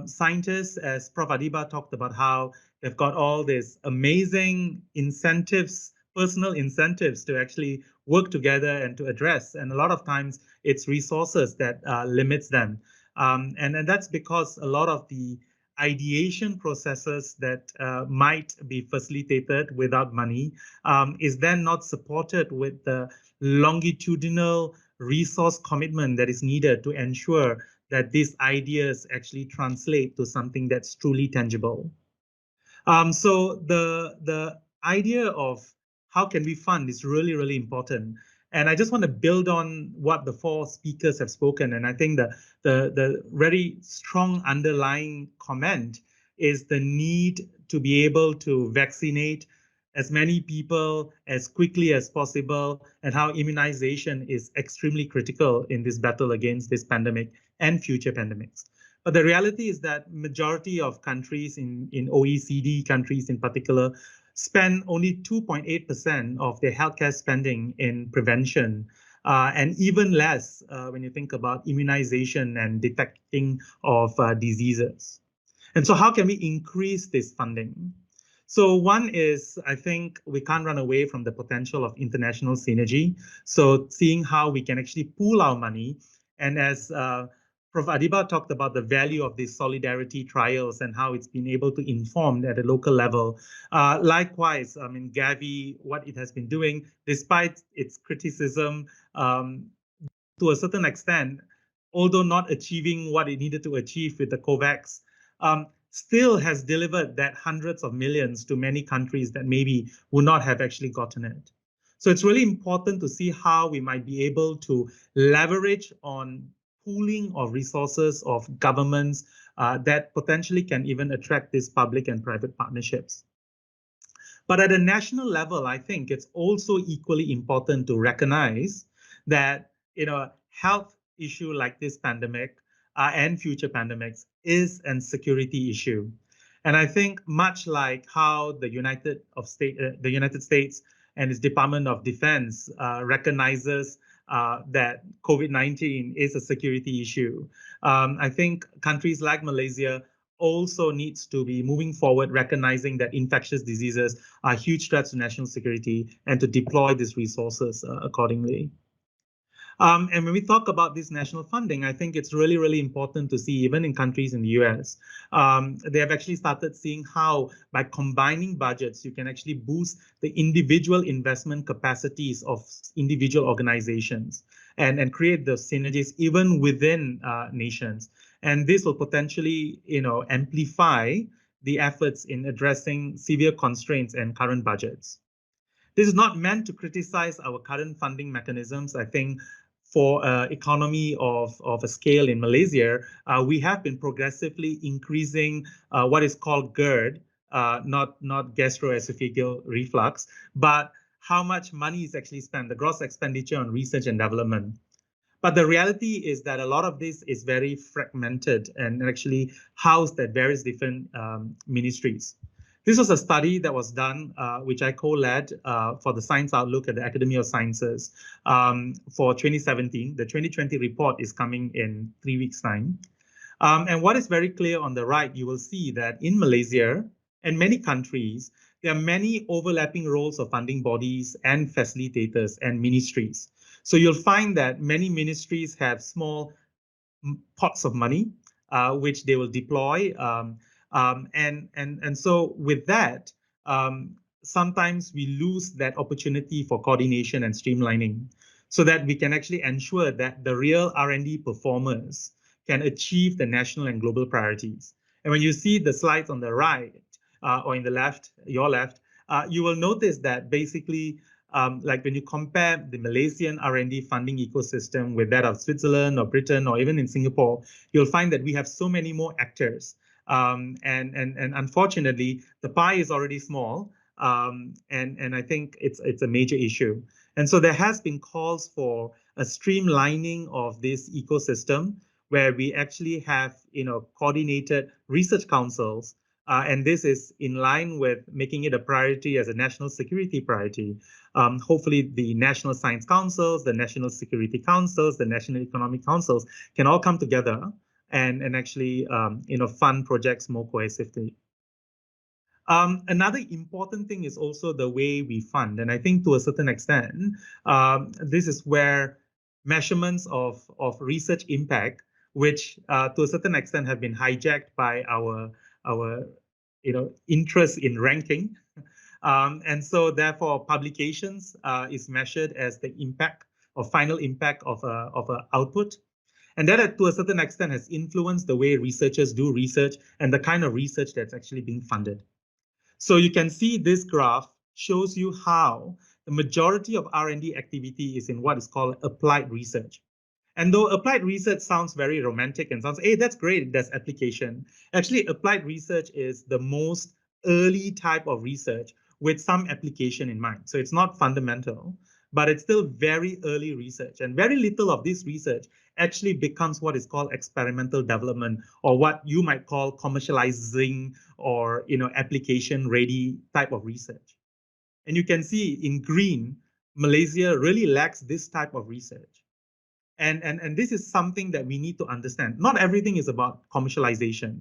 scientists, as Prof Adiba talked about, how they've got all these amazing incentives, personal incentives to actually work together and to address. And a lot of times it's resources that limits them. And that's because a lot of the ideation processes that might be facilitated without money is then not supported with the longitudinal resource commitment that is needed to ensure that these ideas actually translate to something that's truly tangible. So the idea of how can we fund is really, really important. And I just want to build on what the 4 speakers have spoken. And I think the very strong underlying comment is the need to be able to vaccinate as many people as quickly as possible, and how immunization is extremely critical in this battle against this pandemic and future pandemics. But the reality is that majority of countries in OECD countries in particular spend only 2.8% of their healthcare spending in prevention, and even less when you think about immunization and detecting of diseases. And so how can we increase this funding? So one is, I think we can't run away from the potential of international synergy. So seeing how we can actually pool our money, and as Prof Adiba talked about the value of these solidarity trials and how it's been able to inform at a local level. Likewise, I mean, Gavi, what it has been doing, despite its criticism to a certain extent, although not achieving what it needed to achieve with the COVAX, still has delivered that hundreds of millions to many countries that maybe would not have actually gotten it. So it's really important to see how we might be able to leverage on pooling of resources of governments that potentially can even attract these public and private partnerships. But at a national level, I think it's also equally important to recognize that, a health issue like this pandemic and future pandemics is a security issue. And I think much like how the United States and its Department of Defense recognizes that COVID-19 is a security issue, I think countries like Malaysia also needs to be moving forward, recognizing that infectious diseases are huge threats to national security and to deploy these resources accordingly. And when we talk about this national funding, I think it's really, really important to see, even in countries in the US, they have actually started seeing how by combining budgets, you can actually boost the individual investment capacities of individual organizations and create the synergies even within nations. And this will potentially, amplify the efforts in addressing severe constraints and current budgets. This is not meant to criticize our current funding mechanisms. I think for economy of a scale in Malaysia, we have been progressively increasing what is called GERD, not gastroesophageal reflux, but how much money is actually spent, the gross expenditure on research and development. But the reality is that a lot of this is very fragmented and actually housed at various different ministries. This was a study that was done, which I co-led for the Science Outlook at the Academy of Sciences for 2017. The 2020 report is coming in 3 weeks' time. And what is very clear on the right, you will see that in Malaysia and many countries, there are many overlapping roles of funding bodies and facilitators and ministries. So you'll find that many ministries have small pots of money, which they will deploy. And so with that, sometimes we lose that opportunity for coordination and streamlining so that we can actually ensure that the real R&D performers can achieve the national and global priorities. And when you see the slides on the right or in the left, your left, you will notice that basically like when you compare the Malaysian R&D funding ecosystem with that of Switzerland or Britain or even in Singapore, you'll find that we have so many more actors. And unfortunately, the pie is already small, and I think it's a major issue. And so there has been calls for a streamlining of this ecosystem where we actually have coordinated research councils. And this is in line with making it a priority as a national security priority. Hopefully the National Science Councils, the National Security Councils, the National Economic Councils can all come together and actually fund projects more cohesively. Another important thing is also the way we fund. And I think to a certain extent, this is where measurements of research impact, which to a certain extent have been hijacked by our interest in ranking. And so therefore publications is measured as the impact or final impact of a output. And that to a certain extent has influenced the way researchers do research and the kind of research that's actually being funded. So you can see this graph shows you how the majority of R&D activity is in what is called applied research. And though applied research sounds very romantic and sounds, hey, that's great, that's application. Actually, applied research is the most early type of research with some application in mind. So it's not fundamental, but it's still very early research. And very little of this research actually becomes what is called experimental development, or what you might call commercializing or application ready type of research. And you can see in green, Malaysia really lacks this type of research. And this is something that we need to understand. Not everything is about commercialization,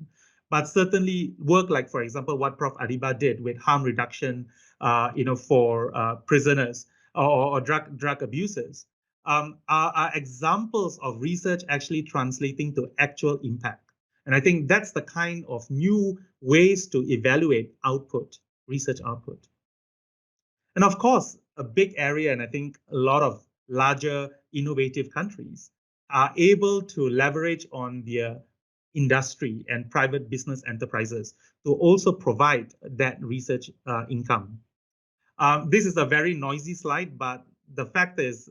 but certainly work like, for example, what Prof Adiba did with harm reduction, for prisoners or drug abusers, are examples of research actually translating to actual impact. And I think that's the kind of new ways to evaluate output, research output. And of course, a big area, and I think a lot of larger innovative countries are able to leverage on their industry and private business enterprises to also provide that research income. This is a very noisy slide, but the fact is,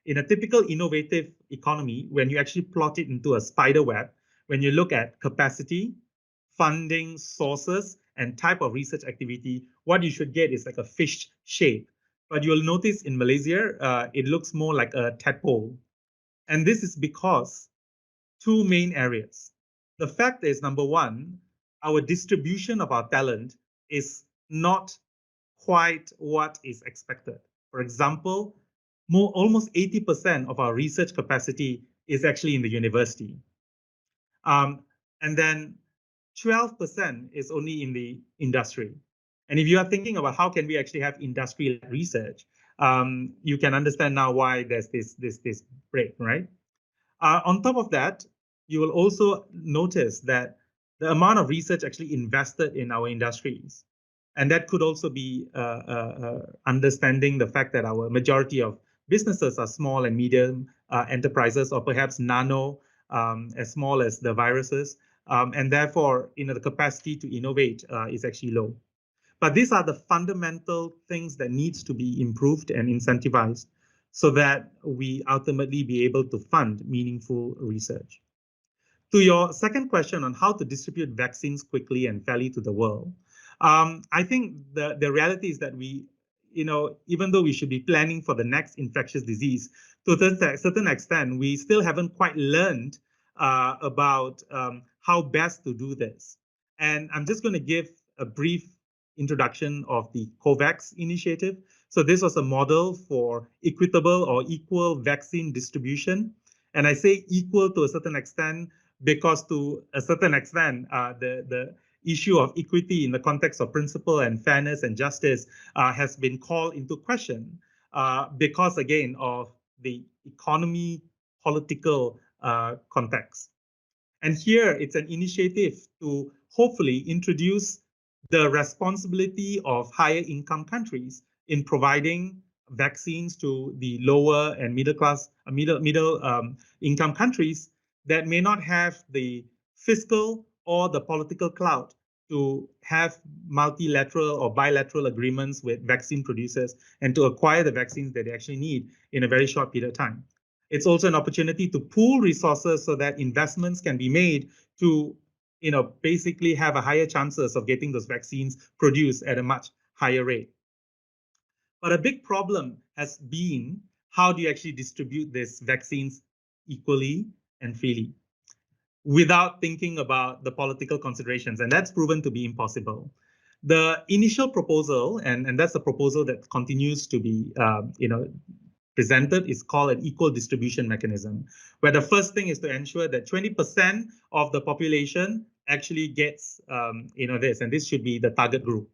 in a typical innovative economy, when you actually plot it into a spider web, when you look at capacity, funding, sources, and type of research activity, what you should get is like a fish shape. But you'll notice in Malaysia, it looks more like a tadpole. And this is because two main areas. The fact is, number one, our distribution of our talent is not quite what is expected. For example, almost 80% of our research capacity is actually in the university. And then 12% is only in the industry. And if you are thinking about how can we actually have industry research, you can understand now why there's this break, right? On top of that, you will also notice that the amount of research actually invested in our industries, and that could also be understanding the fact that our majority of businesses are small and medium enterprises, or perhaps nano, as small as the viruses, and therefore, the capacity to innovate is actually low. But these are the fundamental things that needs to be improved and incentivized so that we ultimately be able to fund meaningful research. To your second question on how to distribute vaccines quickly and fairly to the world, I think the reality is that we, even though we should be planning for the next infectious disease, to a certain extent, we still haven't quite learned about how best to do this. And I'm just going to give a brief introduction of the COVAX initiative. So this was a model for equitable or equal vaccine distribution. And I say equal to a certain extent because to a certain extent, the issue of equity in the context of principle and fairness and justice has been called into question because, again, of the economy political context. And here it's an initiative to hopefully introduce the responsibility of higher income countries in providing vaccines to the lower and middle class, middle income countries that may not have the fiscal or the political clout to have multilateral or bilateral agreements with vaccine producers and to acquire the vaccines that they actually need in a very short period of time. It's also an opportunity to pool resources so that investments can be made to, basically have a higher chances of getting those vaccines produced at a much higher rate. But a big problem has been how do you actually distribute these vaccines equally and freely without thinking about the political considerations, and that's proven to be impossible. The initial proposal, and that's a proposal that continues to be, presented, is called an equal distribution mechanism, where the first thing is to ensure that 20% of the population actually gets, this, and this should be the target group.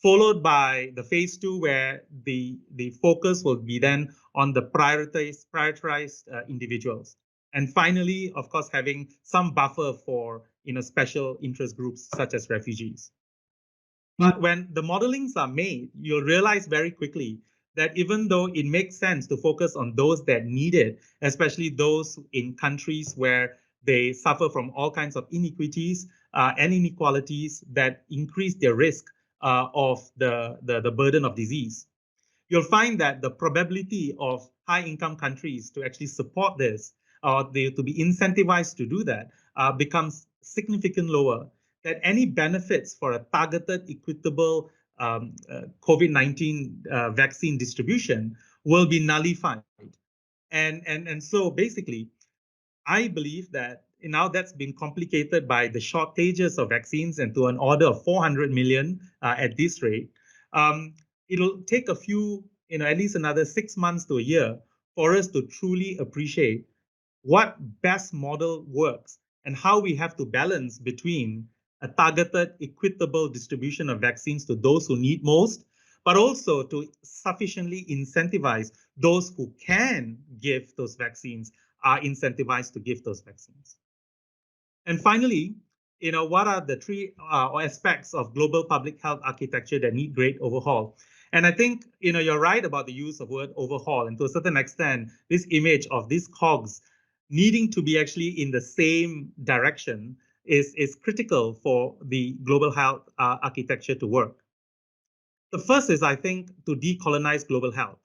Followed by the phase 2, where the focus will be then on the prioritized individuals. And finally, of course, having some buffer for special interest groups such as refugees. But when the modelings are made, you'll realize very quickly that even though it makes sense to focus on those that need it, especially those in countries where they suffer from all kinds of inequities and inequalities that increase their risk of the burden of disease, you'll find that the probability of high-income countries to actually support this or to be incentivized to do that becomes significantly lower. That any benefits for a targeted, equitable COVID-19 vaccine distribution will be nullified. And so basically, I believe that now that's been complicated by the shortages of vaccines and to an order of 400 million at this rate. It'll take a few, at least another 6 months to a year for us to truly appreciate what best model works and how we have to balance between a targeted, equitable distribution of vaccines to those who need most, but also to sufficiently incentivize those who can give those vaccines, are incentivized to give those vaccines. And finally, what are the three aspects of global public health architecture that need great overhaul? And I think, you're right about the use of word overhaul, and to a certain extent, this image of these cogs needing to be actually in the same direction is critical for the global health architecture to work. The first is, I think, to decolonize global health.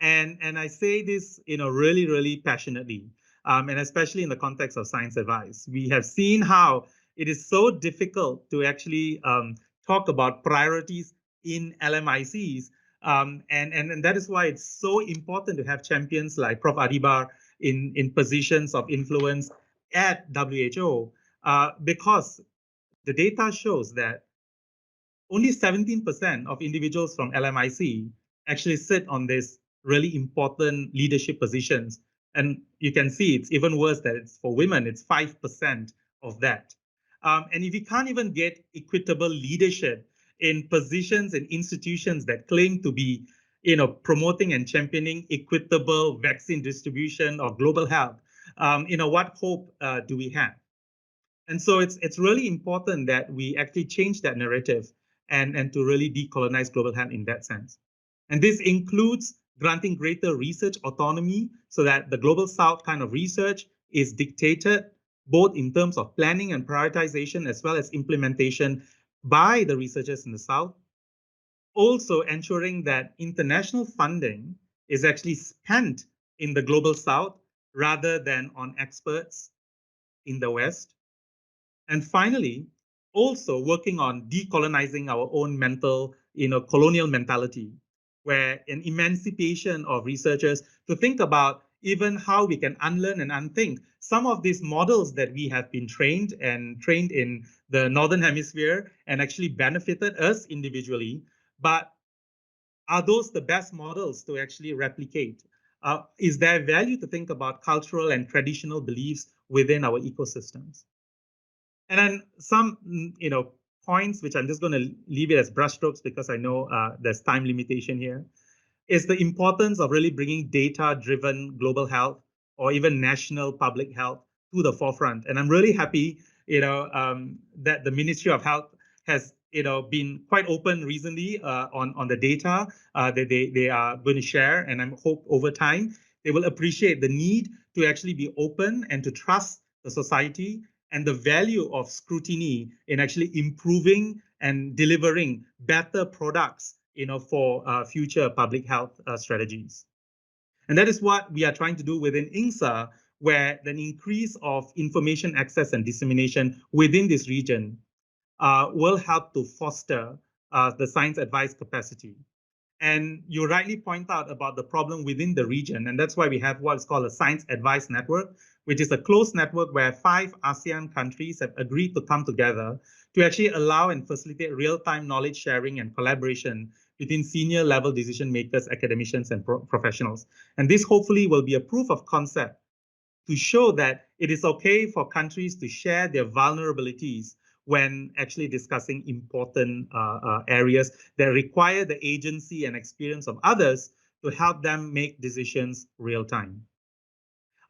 And I say this, really, really passionately, and especially in the context of science advice. We have seen how it is so difficult to actually talk about priorities in LMICs. And that is why it's so important to have champions like Prof Adibar in positions of influence at WHO, because the data shows that only 17% of individuals from LMIC actually sit on these really important leadership positions. And you can see it's even worse that it's for women, it's 5% of that. And if you can't even get equitable leadership in positions and institutions that claim to be, promoting and championing equitable vaccine distribution or global health, what hope do we have? And so it's really important that we actually change that narrative and to really decolonize global health in that sense. And this includes granting greater research autonomy so that the global south kind of research is dictated both in terms of planning and prioritization as well as implementation by the researchers in the south. also ensuring that international funding is actually spent in the global south rather than on experts in the West. And finally, also working on decolonizing our own mental, colonial mentality, where an emancipation of researchers to think about even how we can unlearn and unthink some of these models that we have been trained in the Northern Hemisphere and actually benefited us individually. But are those the best models to actually replicate? Is there value to think about cultural and traditional beliefs within our ecosystems? And then some, points which I'm just going to leave it as brushstrokes because I know there's time limitation here, is the importance of really bringing data-driven global health or even national public health to the forefront. And I'm really happy, that the Ministry of Health has, been quite open recently on the data that they are going to share. And I hope over time they will appreciate the need to actually be open and to trust the society and the value of scrutiny in actually improving and delivering better products, for future public health strategies. And that is what we are trying to do within INSA, where the increase of information access and dissemination within this region will help to foster the science advice capacity. And you rightly point out about the problem within the region. And that's why we have what is called a science advice network, which is a closed network where 5 ASEAN countries have agreed to come together to actually allow and facilitate real-time knowledge sharing and collaboration between senior level decision makers, academicians, and professionals. And this hopefully will be a proof of concept to show that it is okay for countries to share their vulnerabilities when actually discussing important areas that require the agency and experience of others to help them make decisions real time.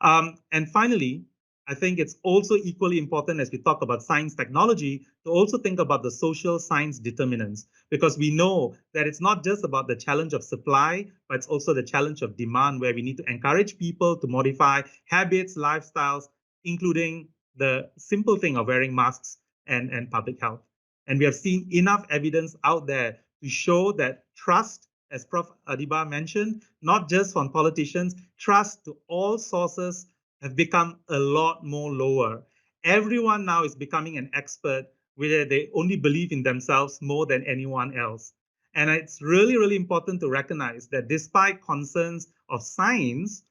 And finally, I think it's also equally important as we talk about science technology to also think about the social science determinants, because we know that it's not just about the challenge of supply, but it's also the challenge of demand, where we need to encourage people to modify habits, lifestyles, including the simple thing of wearing masks and public health. And we have seen enough evidence out there to show that trust, as Prof. Adiba mentioned, not just from politicians, trust to all sources have become a lot more lower. Everyone now is becoming an expert, whether they only believe in themselves more than anyone else. And it's really, really important to recognize that despite concerns of science,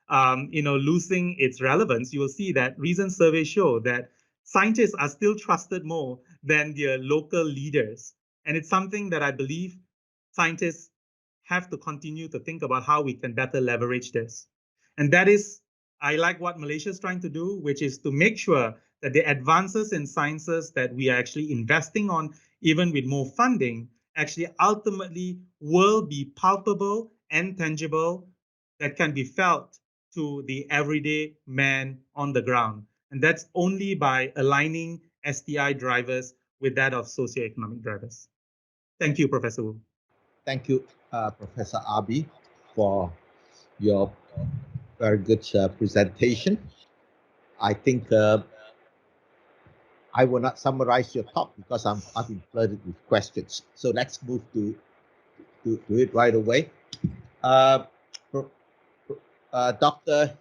losing its relevance, you will see that recent surveys show that scientists are still trusted more than their local leaders. And it's something that I believe scientists have to continue to think about how we can better leverage this. And that is, I like what Malaysia is trying to do, which is to make sure that the advances in sciences that we are actually investing on, even with more funding, actually ultimately will be palpable and tangible that can be felt to the everyday man on the ground. And that's only by aligning STI drivers with that of socioeconomic drivers. Thank you, Professor Wu. Thank you, Professor Abi, for your very good presentation. I think I will not summarize your talk because I've been flooded with questions. So let's move to it right away. Dr.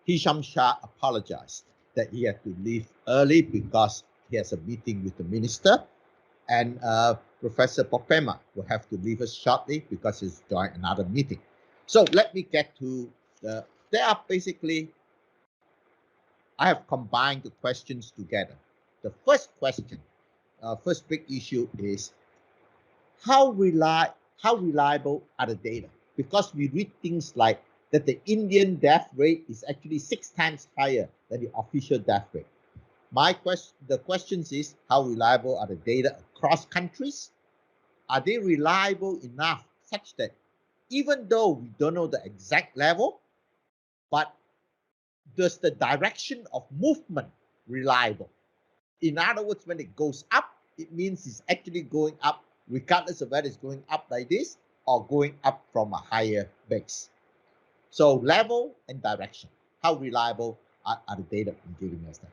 Hisham Shah apologized that he had to leave early because he has a meeting with the minister, and Professor Popema will have to leave us shortly because he's joined another meeting. So let me get to there are basically, I have combined the questions together. The first question, first big issue is how reliable are the data? Because we read things like that the Indian death rate is actually 6 times higher than the official death rate. The question is, how reliable are the data across countries? Are they reliable enough such that even though we don't know the exact level, but does the direction of movement reliable? In other words, when it goes up, it means it's actually going up regardless of whether it's going up like this or going up from a higher base. So level and direction, how reliable are the data giving us that?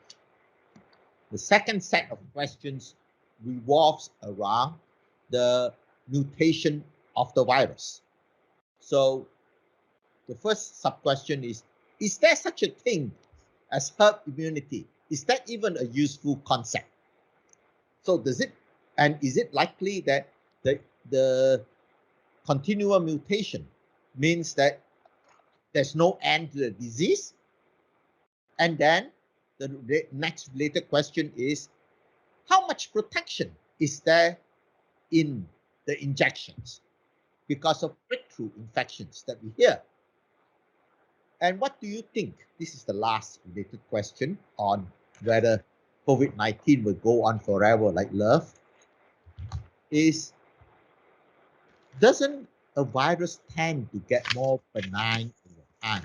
The second set of questions revolves around the mutation of the virus. So the first sub-question is there such a thing as herd immunity? Is that even a useful concept? So is it likely that the continual mutation means that there's no end to the disease? And then the next related question is, how much protection is there in the injections because of breakthrough infections that we hear? And what do you think? This is the last related question on whether COVID-19 will go on forever like love. Doesn't a virus tend to get more benign over time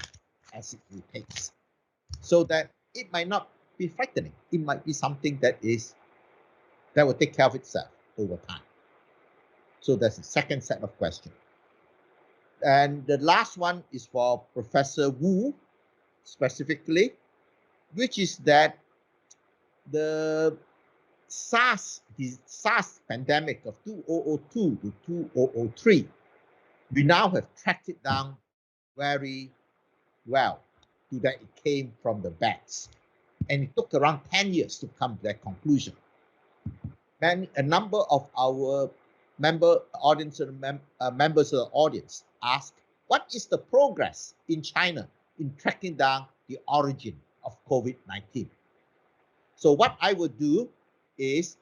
as it mutates? So that it might not be frightening. It might be something that will take care of itself over time. So that's the second set of questions. And the last one is for Professor Wu specifically, which is that the SARS pandemic of 2002 to 2003, we now have tracked it down very well to that it came from the bats. And it took around 10 years to come to that conclusion. Then a number of our members of the audience asked, what is the progress in China in tracking down the origin of COVID-19? So what I will do is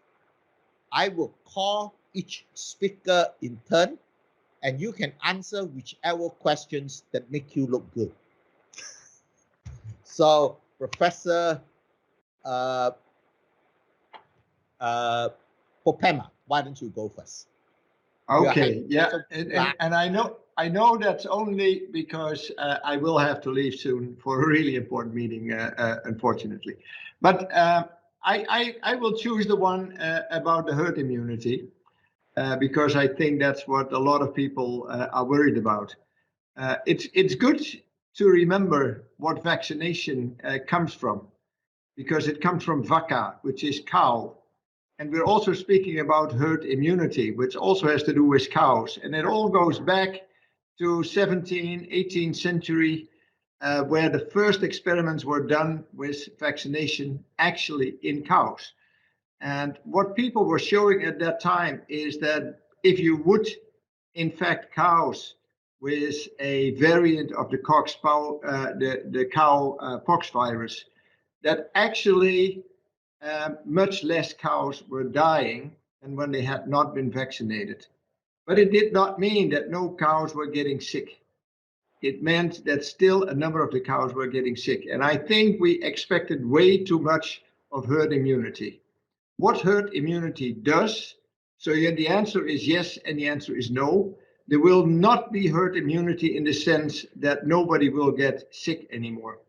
I will call each speaker in turn, and you can answer whichever questions that make you look good. So Professor Popema, why don't you go first? Okay, yeah, and I know that's only because I will have to leave soon for a really important meeting, unfortunately. But I will choose the one about the herd immunity because I think that's what a lot of people are worried about. It's good to remember what vaccination comes from, because it comes from vaca, which is cow. And we're also speaking about herd immunity, which also has to do with cows. And it all goes back to 17th, 18th century, where the first experiments were done with vaccination actually in cows. And what people were showing at that time is that if you would infect cows with a variant of the cow pox virus, that actually much less cows were dying than when they had not been vaccinated. But it did not mean that no cows were getting sick. It meant that still a number of the cows were getting sick. And I think we expected way too much of herd immunity. What herd immunity does, so yeah, the answer is yes and the answer is no. There will not be herd immunity in the sense that nobody will get sick anymore.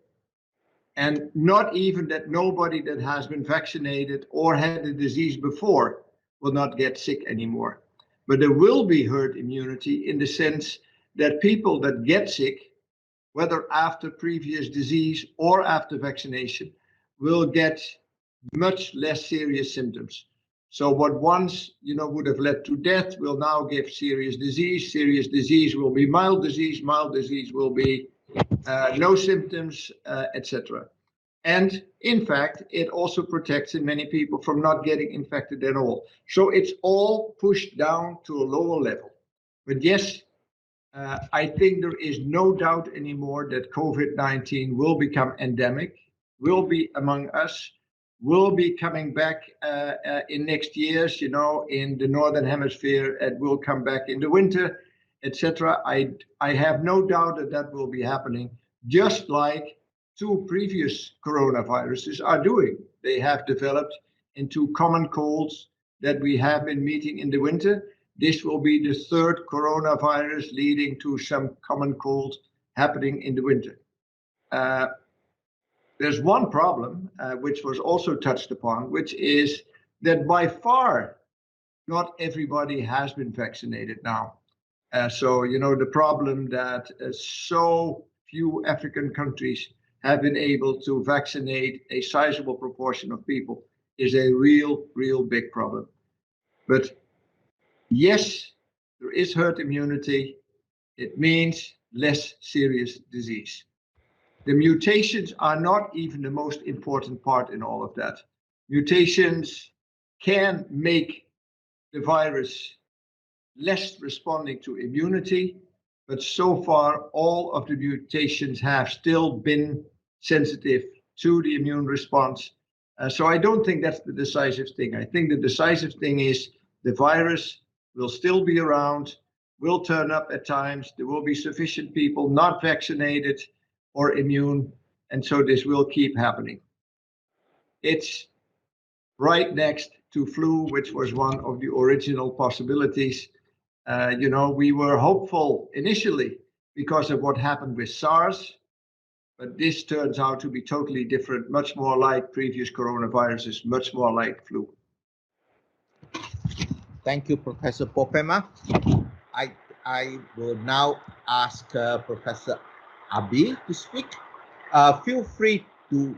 And not even that nobody that has been vaccinated or had the disease before will not get sick anymore. But there will be herd immunity in the sense that people that get sick, whether after previous disease or after vaccination, will get much less serious symptoms. So what once would have led to death will now give serious disease will be mild disease will be no symptoms, etc. And in fact, it also protects many people from not getting infected at all. So it's all pushed down to a lower level. But yes, I think there is no doubt anymore that COVID-19 will become endemic, will be among us, will be coming back in next years, in the Northern Hemisphere, it will come back in the winter, etc. I have no doubt that will be happening, just like 2 previous coronaviruses are doing. They have developed into common colds that we have been meeting in the winter. This will be the 3rd coronavirus leading to some common cold happening in the winter. There's one problem, which was also touched upon, which is that by far, not everybody has been vaccinated now. So, the problem that so few African countries have been able to vaccinate a sizable proportion of people is a real big problem. But yes, there is herd immunity, it means less serious disease. The mutations are not even the most important part in all of that. Mutations can make the virus less responding to immunity, but so far all of the mutations have still been sensitive to the immune response. So I don't think that's the decisive thing. I think the decisive thing is the virus will still be around, will turn up at times. There will be sufficient people not vaccinated or immune, and so this will keep happening. It's right next to flu, which was one of the original possibilities. We were hopeful initially because of what happened with SARS, but this turns out to be totally different, much more like previous coronaviruses, much more like flu. Thank you, Professor Popema. I will now ask Professor Abi to speak. Feel free to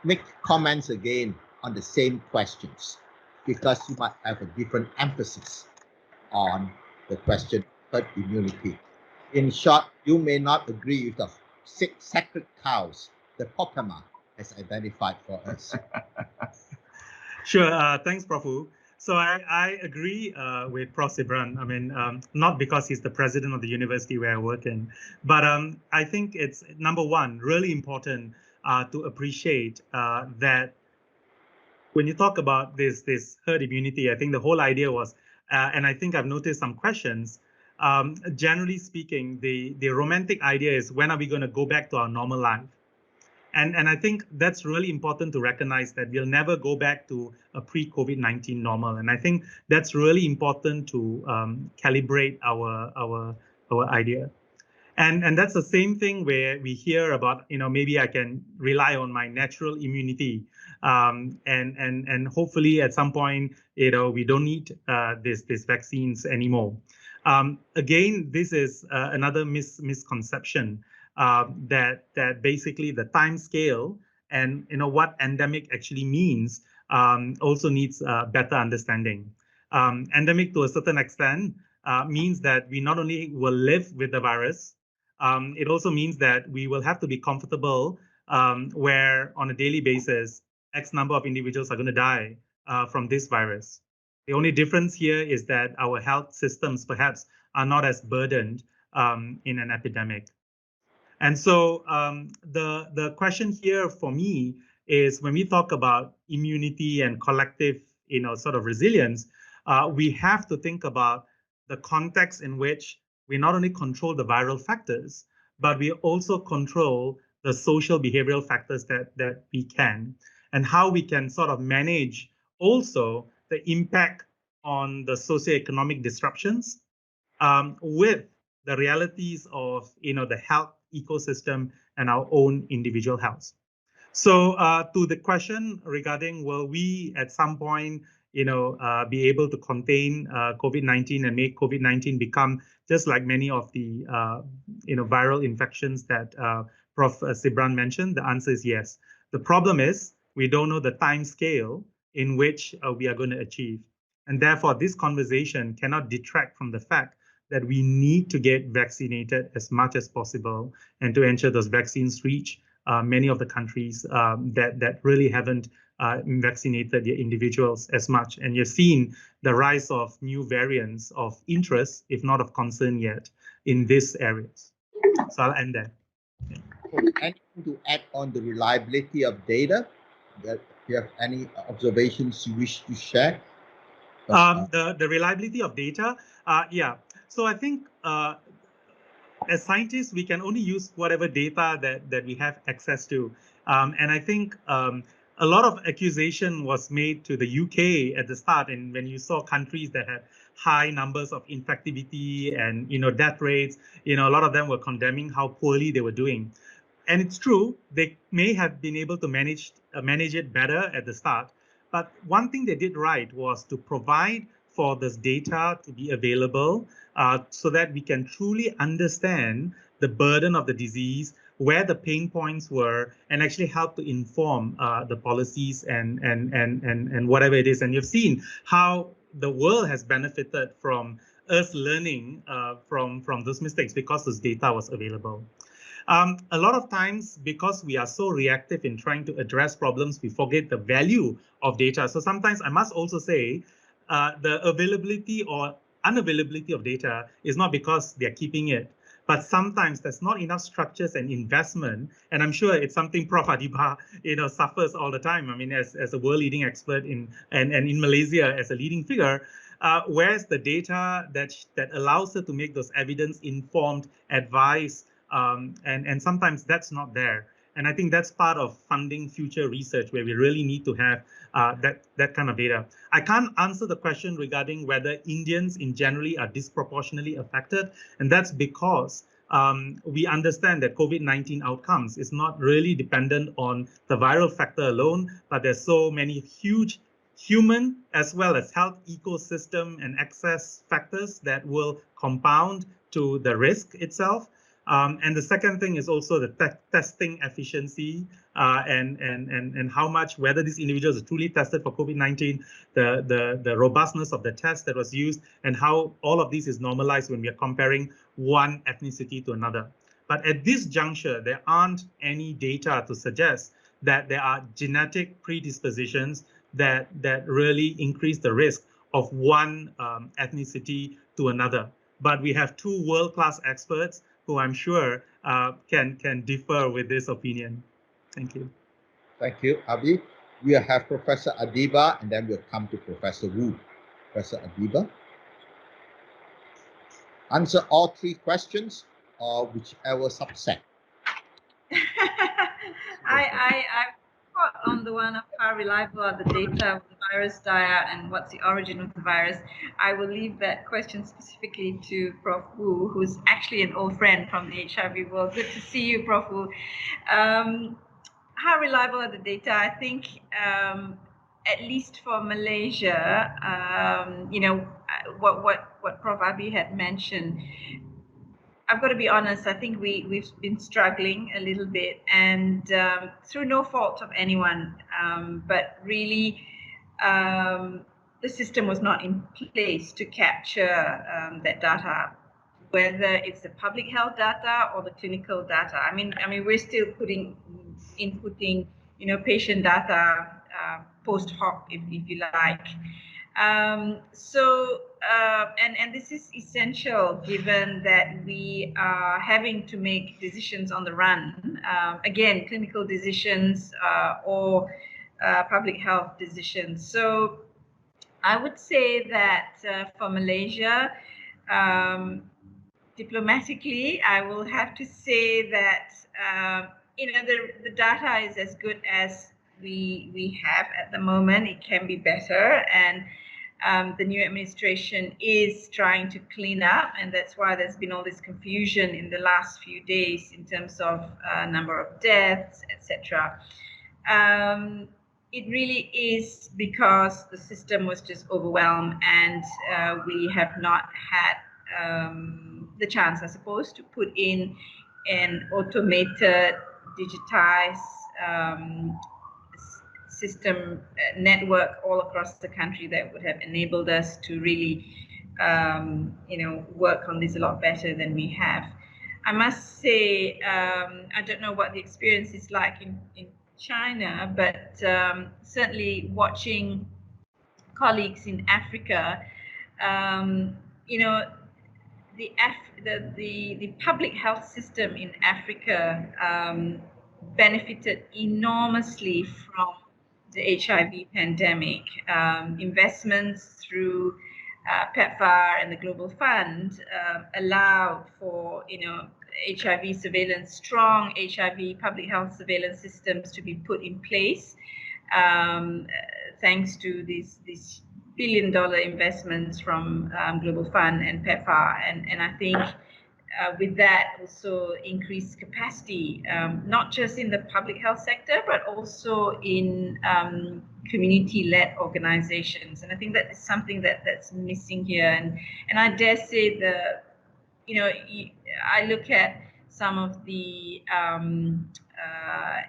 make comments again on the same questions, because you might have a different emphasis on the question herd immunity. In short, you may not agree with the 6 sacred cows that Popema has identified for us. Sure. Thanks, Prof Wu. So I agree with Prof Sibran. I mean, not because he's the president of the university where I work in, but I think it's, number one, really important to appreciate that when you talk about this herd immunity, I think the whole idea was, and I think I've noticed some questions, generally speaking, the romantic idea is, when are we going to go back to our normal life? And I think that's really important to recognize that we'll never go back to a pre-COVID-19 normal. And I think that's really important to calibrate our idea. And that's the same thing where we hear about, maybe I can rely on my natural immunity. And hopefully at some point, we don't need these vaccines anymore. Again, this is another misconception. That basically the time scale and what endemic actually means also needs better understanding. Endemic, to a certain extent, means that we not only will live with the virus, it also means that we will have to be comfortable where on a daily basis, X number of individuals are going to die from this virus. The only difference here is that our health systems perhaps are not as burdened in an epidemic. And so the question here for me is, when we talk about immunity and collective, sort of resilience, we have to think about the context in which we not only control the viral factors, but we also control the social behavioral factors that we can, and how we can sort of manage also the impact on the socio-economic disruptions with the realities of the health ecosystem and our own individual health. So to the question regarding, will we at some point be able to contain COVID-19 and make COVID-19 become just like many of the viral infections that Prof Sibran mentioned? The answer is yes. The problem is we don't know the time scale in which we are going to achieve, and therefore this conversation cannot detract from the fact that we need to get vaccinated as much as possible, and to ensure those vaccines reach many of the countries that really haven't vaccinated their individuals as much. And you've seen the rise of new variants of interest, if not of concern yet, in these areas. So I'll end there. Anything to add on the reliability of data? Do you have any observations you wish to share? The reliability of data, yeah. So I think as scientists, we can only use whatever data that we have access to. And I think a lot of accusation was made to the UK at the start, and when you saw countries that had high numbers of infectivity and death rates, a lot of them were condemning how poorly they were doing. And it's true, they may have been able to manage it better at the start. But one thing they did right was to provide for this data to be available so that we can truly understand the burden of the disease, where the pain points were, and actually help to inform the policies and whatever it is. And you've seen how the world has benefited from us learning from those mistakes because this data was available. A lot of times, because we are so reactive in trying to address problems, we forget the value of data. So sometimes I must also say the availability or unavailability of data is not because they're keeping it, but sometimes there's not enough structures and investment. And I'm sure it's something Prof Adiba, suffers all the time. I mean, as a world leading expert and in Malaysia as a leading figure, where's the data that allows her to make those evidence-informed advice? And sometimes that's not there. And I think that's part of funding future research, where we really need to have that kind of data. I can't answer the question regarding whether Indians in generally are disproportionately affected, and that's because we understand that COVID-19 outcomes is not really dependent on the viral factor alone, but there's so many huge human as well as health ecosystem and access factors that will compound to the risk itself. And the second thing is also the testing efficiency and how much, whether these individuals are truly tested for COVID-19, the robustness of the test that was used, and how all of this is normalized when we are comparing one ethnicity to another. But at this juncture, there aren't any data to suggest that there are genetic predispositions that really increase the risk of one ethnicity to another. But we have two world-class experts who I'm sure can differ with this opinion. Thank you. Thank you, Abi. We'll have Professor Adiba, and then we'll come to Professor Wu. Professor Adiba. Answer all three questions or whichever subset. I thought on the one of how reliable are the data of the virus diet and what's the origin of the virus. I will leave that question specifically to Prof Wu, who's actually an old friend from the HIV world. Good to see you, Prof Wu. How reliable are the data? I think at least for Malaysia, what Prof Abi had mentioned, I've got to be honest, I think we've been struggling a little bit, and through no fault of anyone, but really the system was not in place to capture that data, whether it's the public health data or the clinical data. I mean, we're still inputting, patient data post hoc, if you like. And this is essential given that we are having to make decisions on the run. Again, clinical decisions or public health decisions. So I would say that for Malaysia, diplomatically, I will have to say that the data is as good as we have at the moment. It can be better, and the new administration is trying to clean up, and that's why there's been all this confusion in the last few days in terms of number of deaths, etc. It really is because the system was just overwhelmed, and we have not had the chance, I suppose, to put in an automated, digitized system network all across the country that would have enabled us to really, work on this a lot better than we have. I must say, I don't know what the experience is like in China, but certainly watching colleagues in Africa, the public health system in Africa benefited enormously from the HIV pandemic. Investments through PEPFAR and the Global Fund allowed for HIV surveillance, strong HIV public health surveillance systems to be put in place, thanks to these billion-dollar investments from Global Fund and PEPFAR, and I think with that also increased capacity, not just in the public health sector, but also in community-led organizations. And I think that is something that's missing here. And I dare say I look at some of the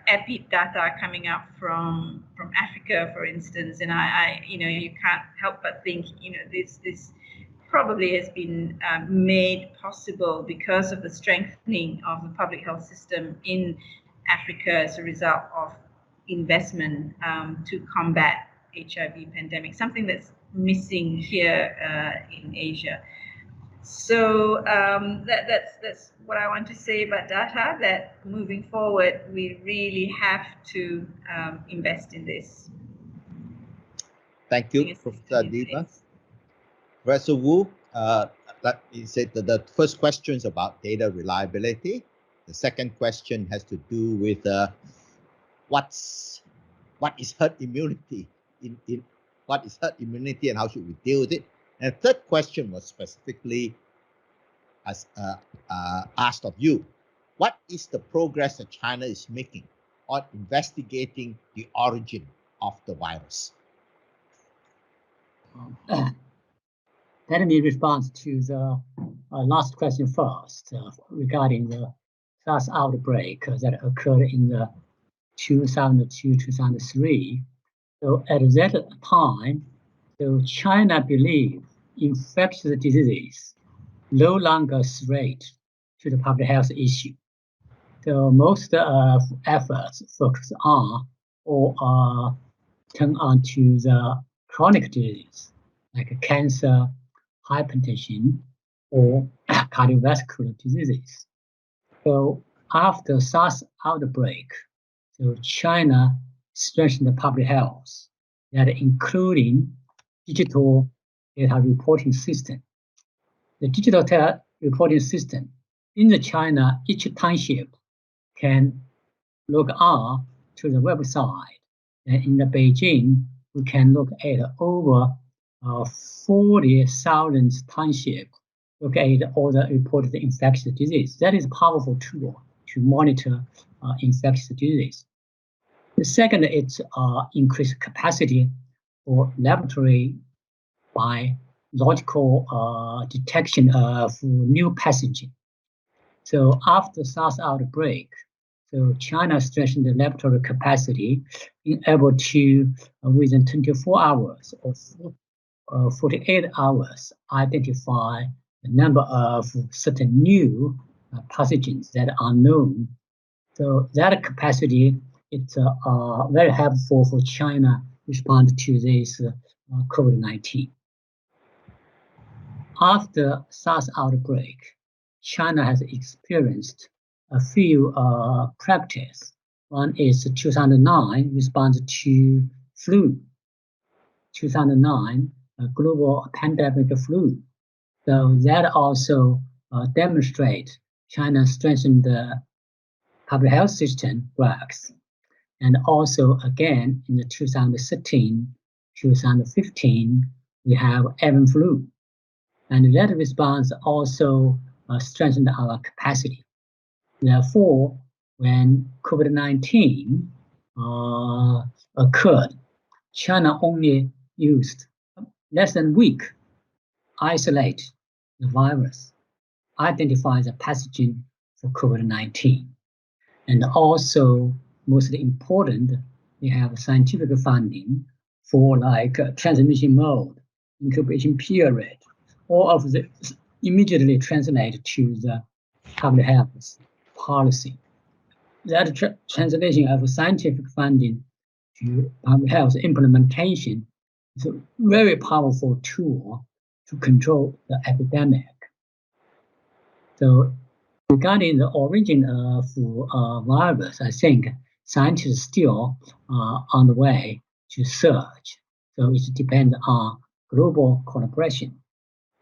EPID data coming up from Africa, for instance, and I you can't help but think, this probably has been made possible because of the strengthening of the public health system in Africa as a result of investment to combat HIV pandemic, something that's missing here in Asia. So that's what I want to say about data, that moving forward, we really have to invest in this. Thank you, Professor Deepa. Professor Wu, like you said, the first question is about data reliability. The second question has to do with what is herd immunity, what is herd immunity and how should we deal with it. And the third question was specifically asked of you. What is the progress that China is making on investigating the origin of the virus? Let me respond to the last question first regarding the SARS outbreak that occurred in the 2002-2003. So at that time, so China believed infectious diseases no longer threat to the public health issue. So most of efforts focus on or turn on to the chronic disease like cancer, hypertension, or cardiovascular diseases. So after SARS outbreak, so China strengthened the public health, that including digital data reporting system. The digital data reporting system in the China, each township can log on to the website. And in the Beijing, we can look at over 40,000 townships, look at all the reported infectious disease. That is a powerful tool to monitor infectious disease. The second is increased capacity for laboratory biological detection of new pathogen. So after SARS outbreak, so China strengthened the laboratory capacity, being able to, within 24 hours or 48 hours, identify the number of certain new pathogens that are known. So that capacity is very helpful for China respond to this COVID-19. After SARS outbreak, China has experienced a few practices. One is 2009 response to flu. 2009 global pandemic flu. So that also demonstrates China strengthened the public health system works. And also again in the 2016, 2015, we have avian flu. And that response also strengthened our capacity. Therefore, when COVID-19 occurred, China only used less than a week isolate the virus, identify the pathogen for COVID-19. And also, most important, we have scientific funding for like transmission mode, incubation period, all of the immediately translate to the public health policy. That translation of scientific funding to public health implementation is a very powerful tool to control the epidemic. So regarding the origin of virus, I think scientists still are on the way to search. So it depends on global collaboration.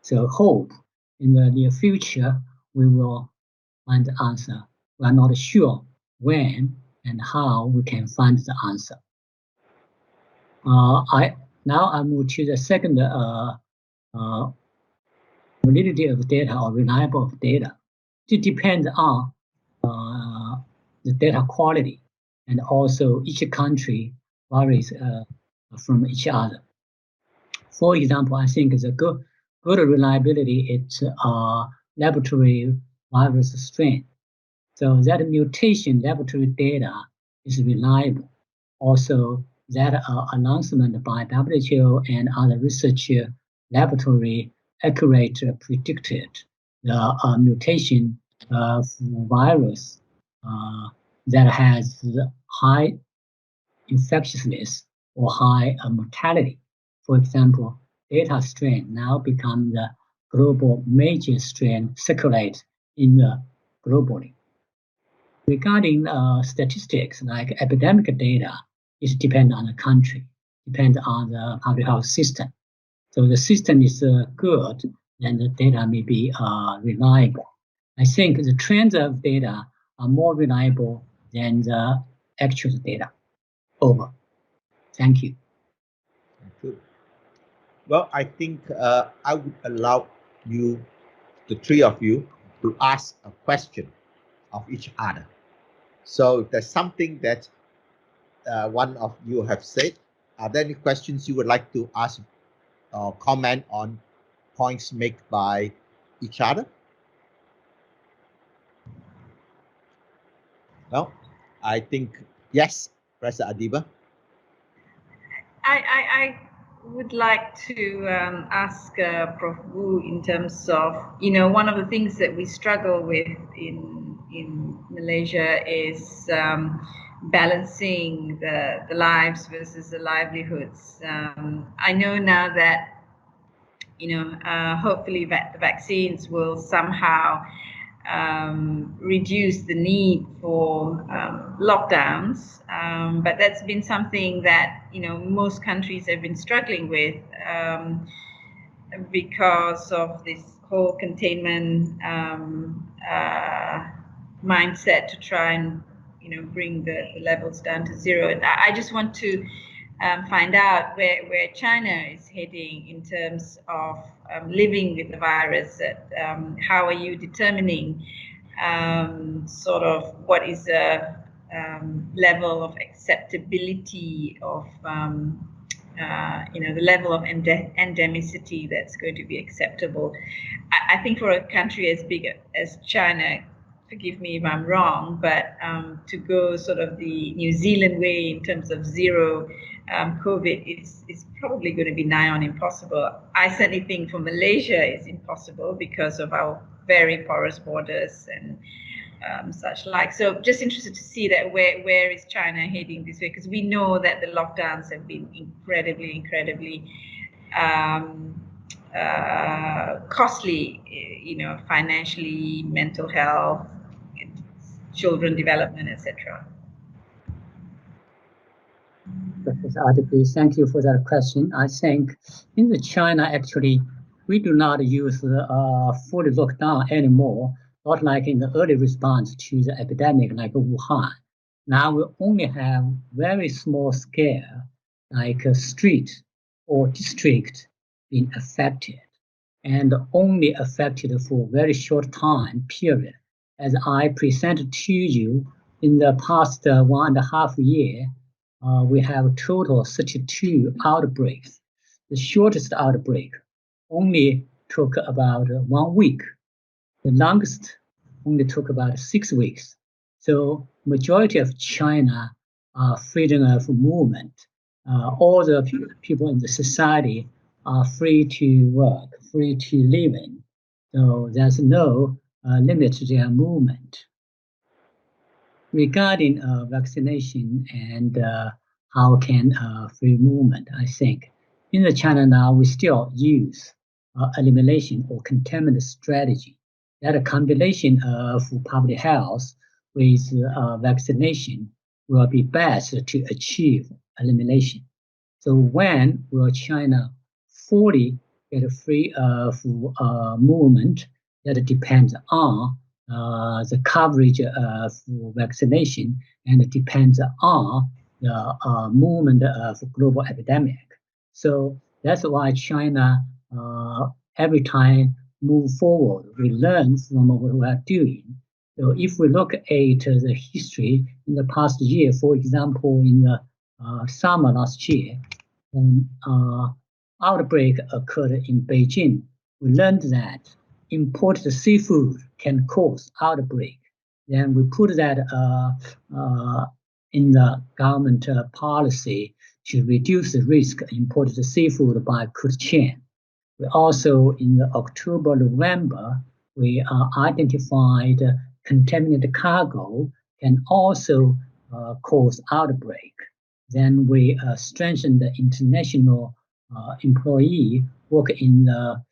So hope in the near future, we will find the answer. We are not sure when and how we can find the answer. Now I move to the second validity of data or reliable of data. It depends on the data quality, and also each country varies from each other. For example, I think the good reliability is laboratory virus strain. So that mutation laboratory data is reliable. Also, that announcement by WHO and other research laboratory accurate predicted the mutation of virus that has high infectiousness or high mortality. For example, Delta strain now become the global major strain circulate in the globally. Regarding statistics like epidemic data, it depends on the country, depends on the public health system. So the system is good, then the data may be reliable. I think the trends of data are more reliable than the actual data. Over. Thank you. Thank you. Well, I think I would allow you, the three of you, to ask a question of each other. So if there's something that one of you have said, are there any questions you would like to ask or comment on points made by each other? No, I think yes, Professor Adiba. I would like to ask Prof Wu in terms of, one of the things that we struggle with in Malaysia is balancing the lives versus the livelihoods. I know now that, hopefully the vaccines will somehow reduce the need for lockdowns, but that's been something that most countries have been struggling with because of this whole containment mindset to try and bring the levels down to zero. And I just want to find out where China is heading in terms of living with the virus. How are you determining sort of what is the level of acceptability of the level of endemicity that's going to be acceptable? I think for a country as big as China, forgive me if I'm wrong, but to go sort of the New Zealand way in terms of zero COVID is probably going to be nigh on impossible. I certainly think for Malaysia it's impossible because of our very porous borders and such like. So just interested to see that where is China heading this way, because we know that the lockdowns have been incredibly costly, financially, mental health, children development, etc. Professor Adiba, thank you for that question. I think in China, actually, we do not use fully lockdown anymore, not like in the early response to the epidemic like Wuhan. Now we only have very small scale, like a street or district being affected, and only affected for a very short time period. As I presented to you in the past 1.5 years, we have total 32 outbreaks. The shortest outbreak only took about 1 week. The longest only took about 6 weeks. So majority of China are freedom of movement. All the people in the society are free to work, free to live in. So there's no limit to their movement. Regarding vaccination and how can free movement, I think in China now we still use elimination or containment strategy. That a combination of public health with vaccination will be best to achieve elimination. So when will China fully get free of movement? That depends on the coverage of vaccination, and it depends on the movement of global epidemic. So that's why China every time move forward, we learn from what we are doing. So if we look at the history in the past year, for example, in the summer last year, when outbreak occurred in Beijing, we learned that imported seafood can cause outbreak. Then we put that in the government policy to reduce the risk of imported seafood by cold chain. We also, in the October, November, we identified contaminated cargo can also cause outbreak. Then we strengthened the international employee work in the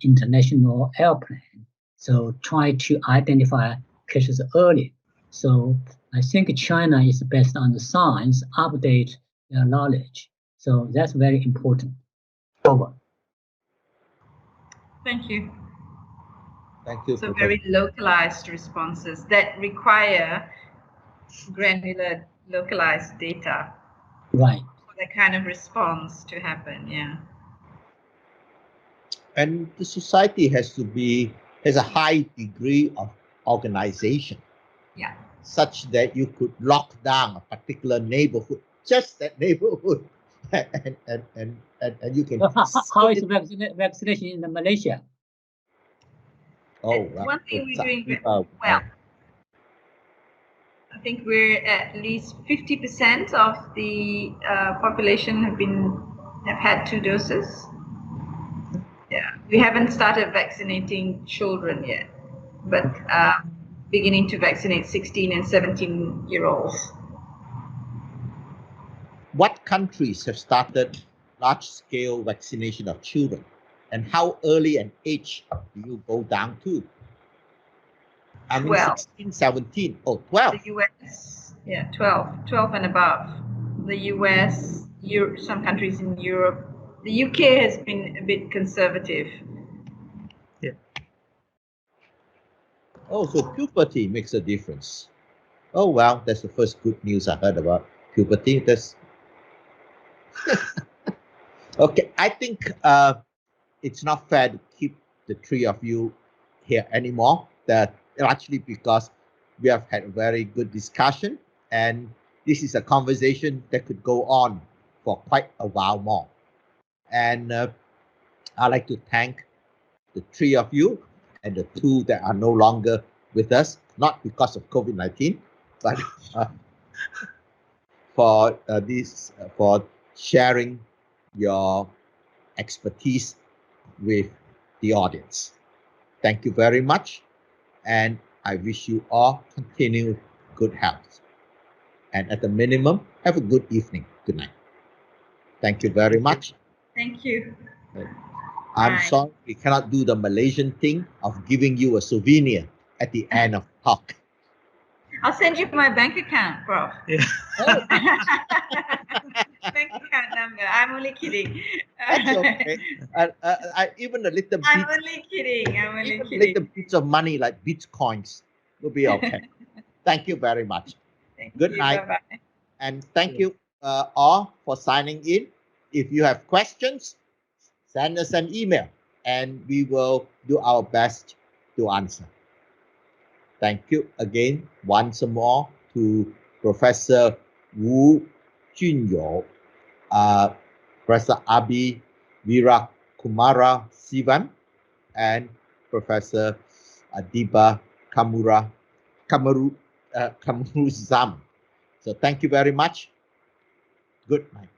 international airplane. So try to identify cases early. So I think China is based on the science, update their knowledge. So that's very important. Over. Thank you. Thank you. So very localized responses that require granular, localized data. Right. For that kind of response to happen, yeah. And the society has a high degree of organization. Yeah. Such that you could lock down a particular neighborhood, just that neighborhood, and you can. How is vaccination in Malaysia? Oh, one thing we're doing well. I think we're at least 50% of the population have had 2 doses. Yeah, we haven't started vaccinating children yet, but beginning to vaccinate 16 and 17-year-olds. What countries have started large-scale vaccination of children, and how early an age do you go down to? I mean, 12. 16, 17, 12. The US, yeah, 12 and above. The US, some countries in Europe. The UK has been a bit conservative. Yeah. Oh, so puberty makes a difference. Oh, well, that's the first good news I heard about puberty. That's okay. I think it's not fair to keep the 3 of you here anymore. That actually because we have had a very good discussion, and this is a conversation that could go on for quite a while more. And I'd like to thank the 3 of you and the 2 that are no longer with us, not because of COVID-19, but for for sharing your expertise with the audience. Thank you very much, and I wish you all continued good health. And at the minimum, have a good evening. Good night. Thank you very much. Thank you. I'm sorry we cannot do the Malaysian thing of giving you a souvenir at the end of the talk. I'll send you my bank account, Prof. Yeah. Bank account number. I'm only kidding. That's okay. Even a little bit. I'm only kidding. I'm only even kidding. little bits of money like bitcoins will be okay. Thank you very much. Good night. Bye-bye. And thank you all for signing in. If you have questions, send us an email and we will do our best to answer. Thank you again once more to Professor Wu Junyo, Professor Abi Virakumara Sivan, and Professor Adiba Kamaruzam. So thank you very much. Good night.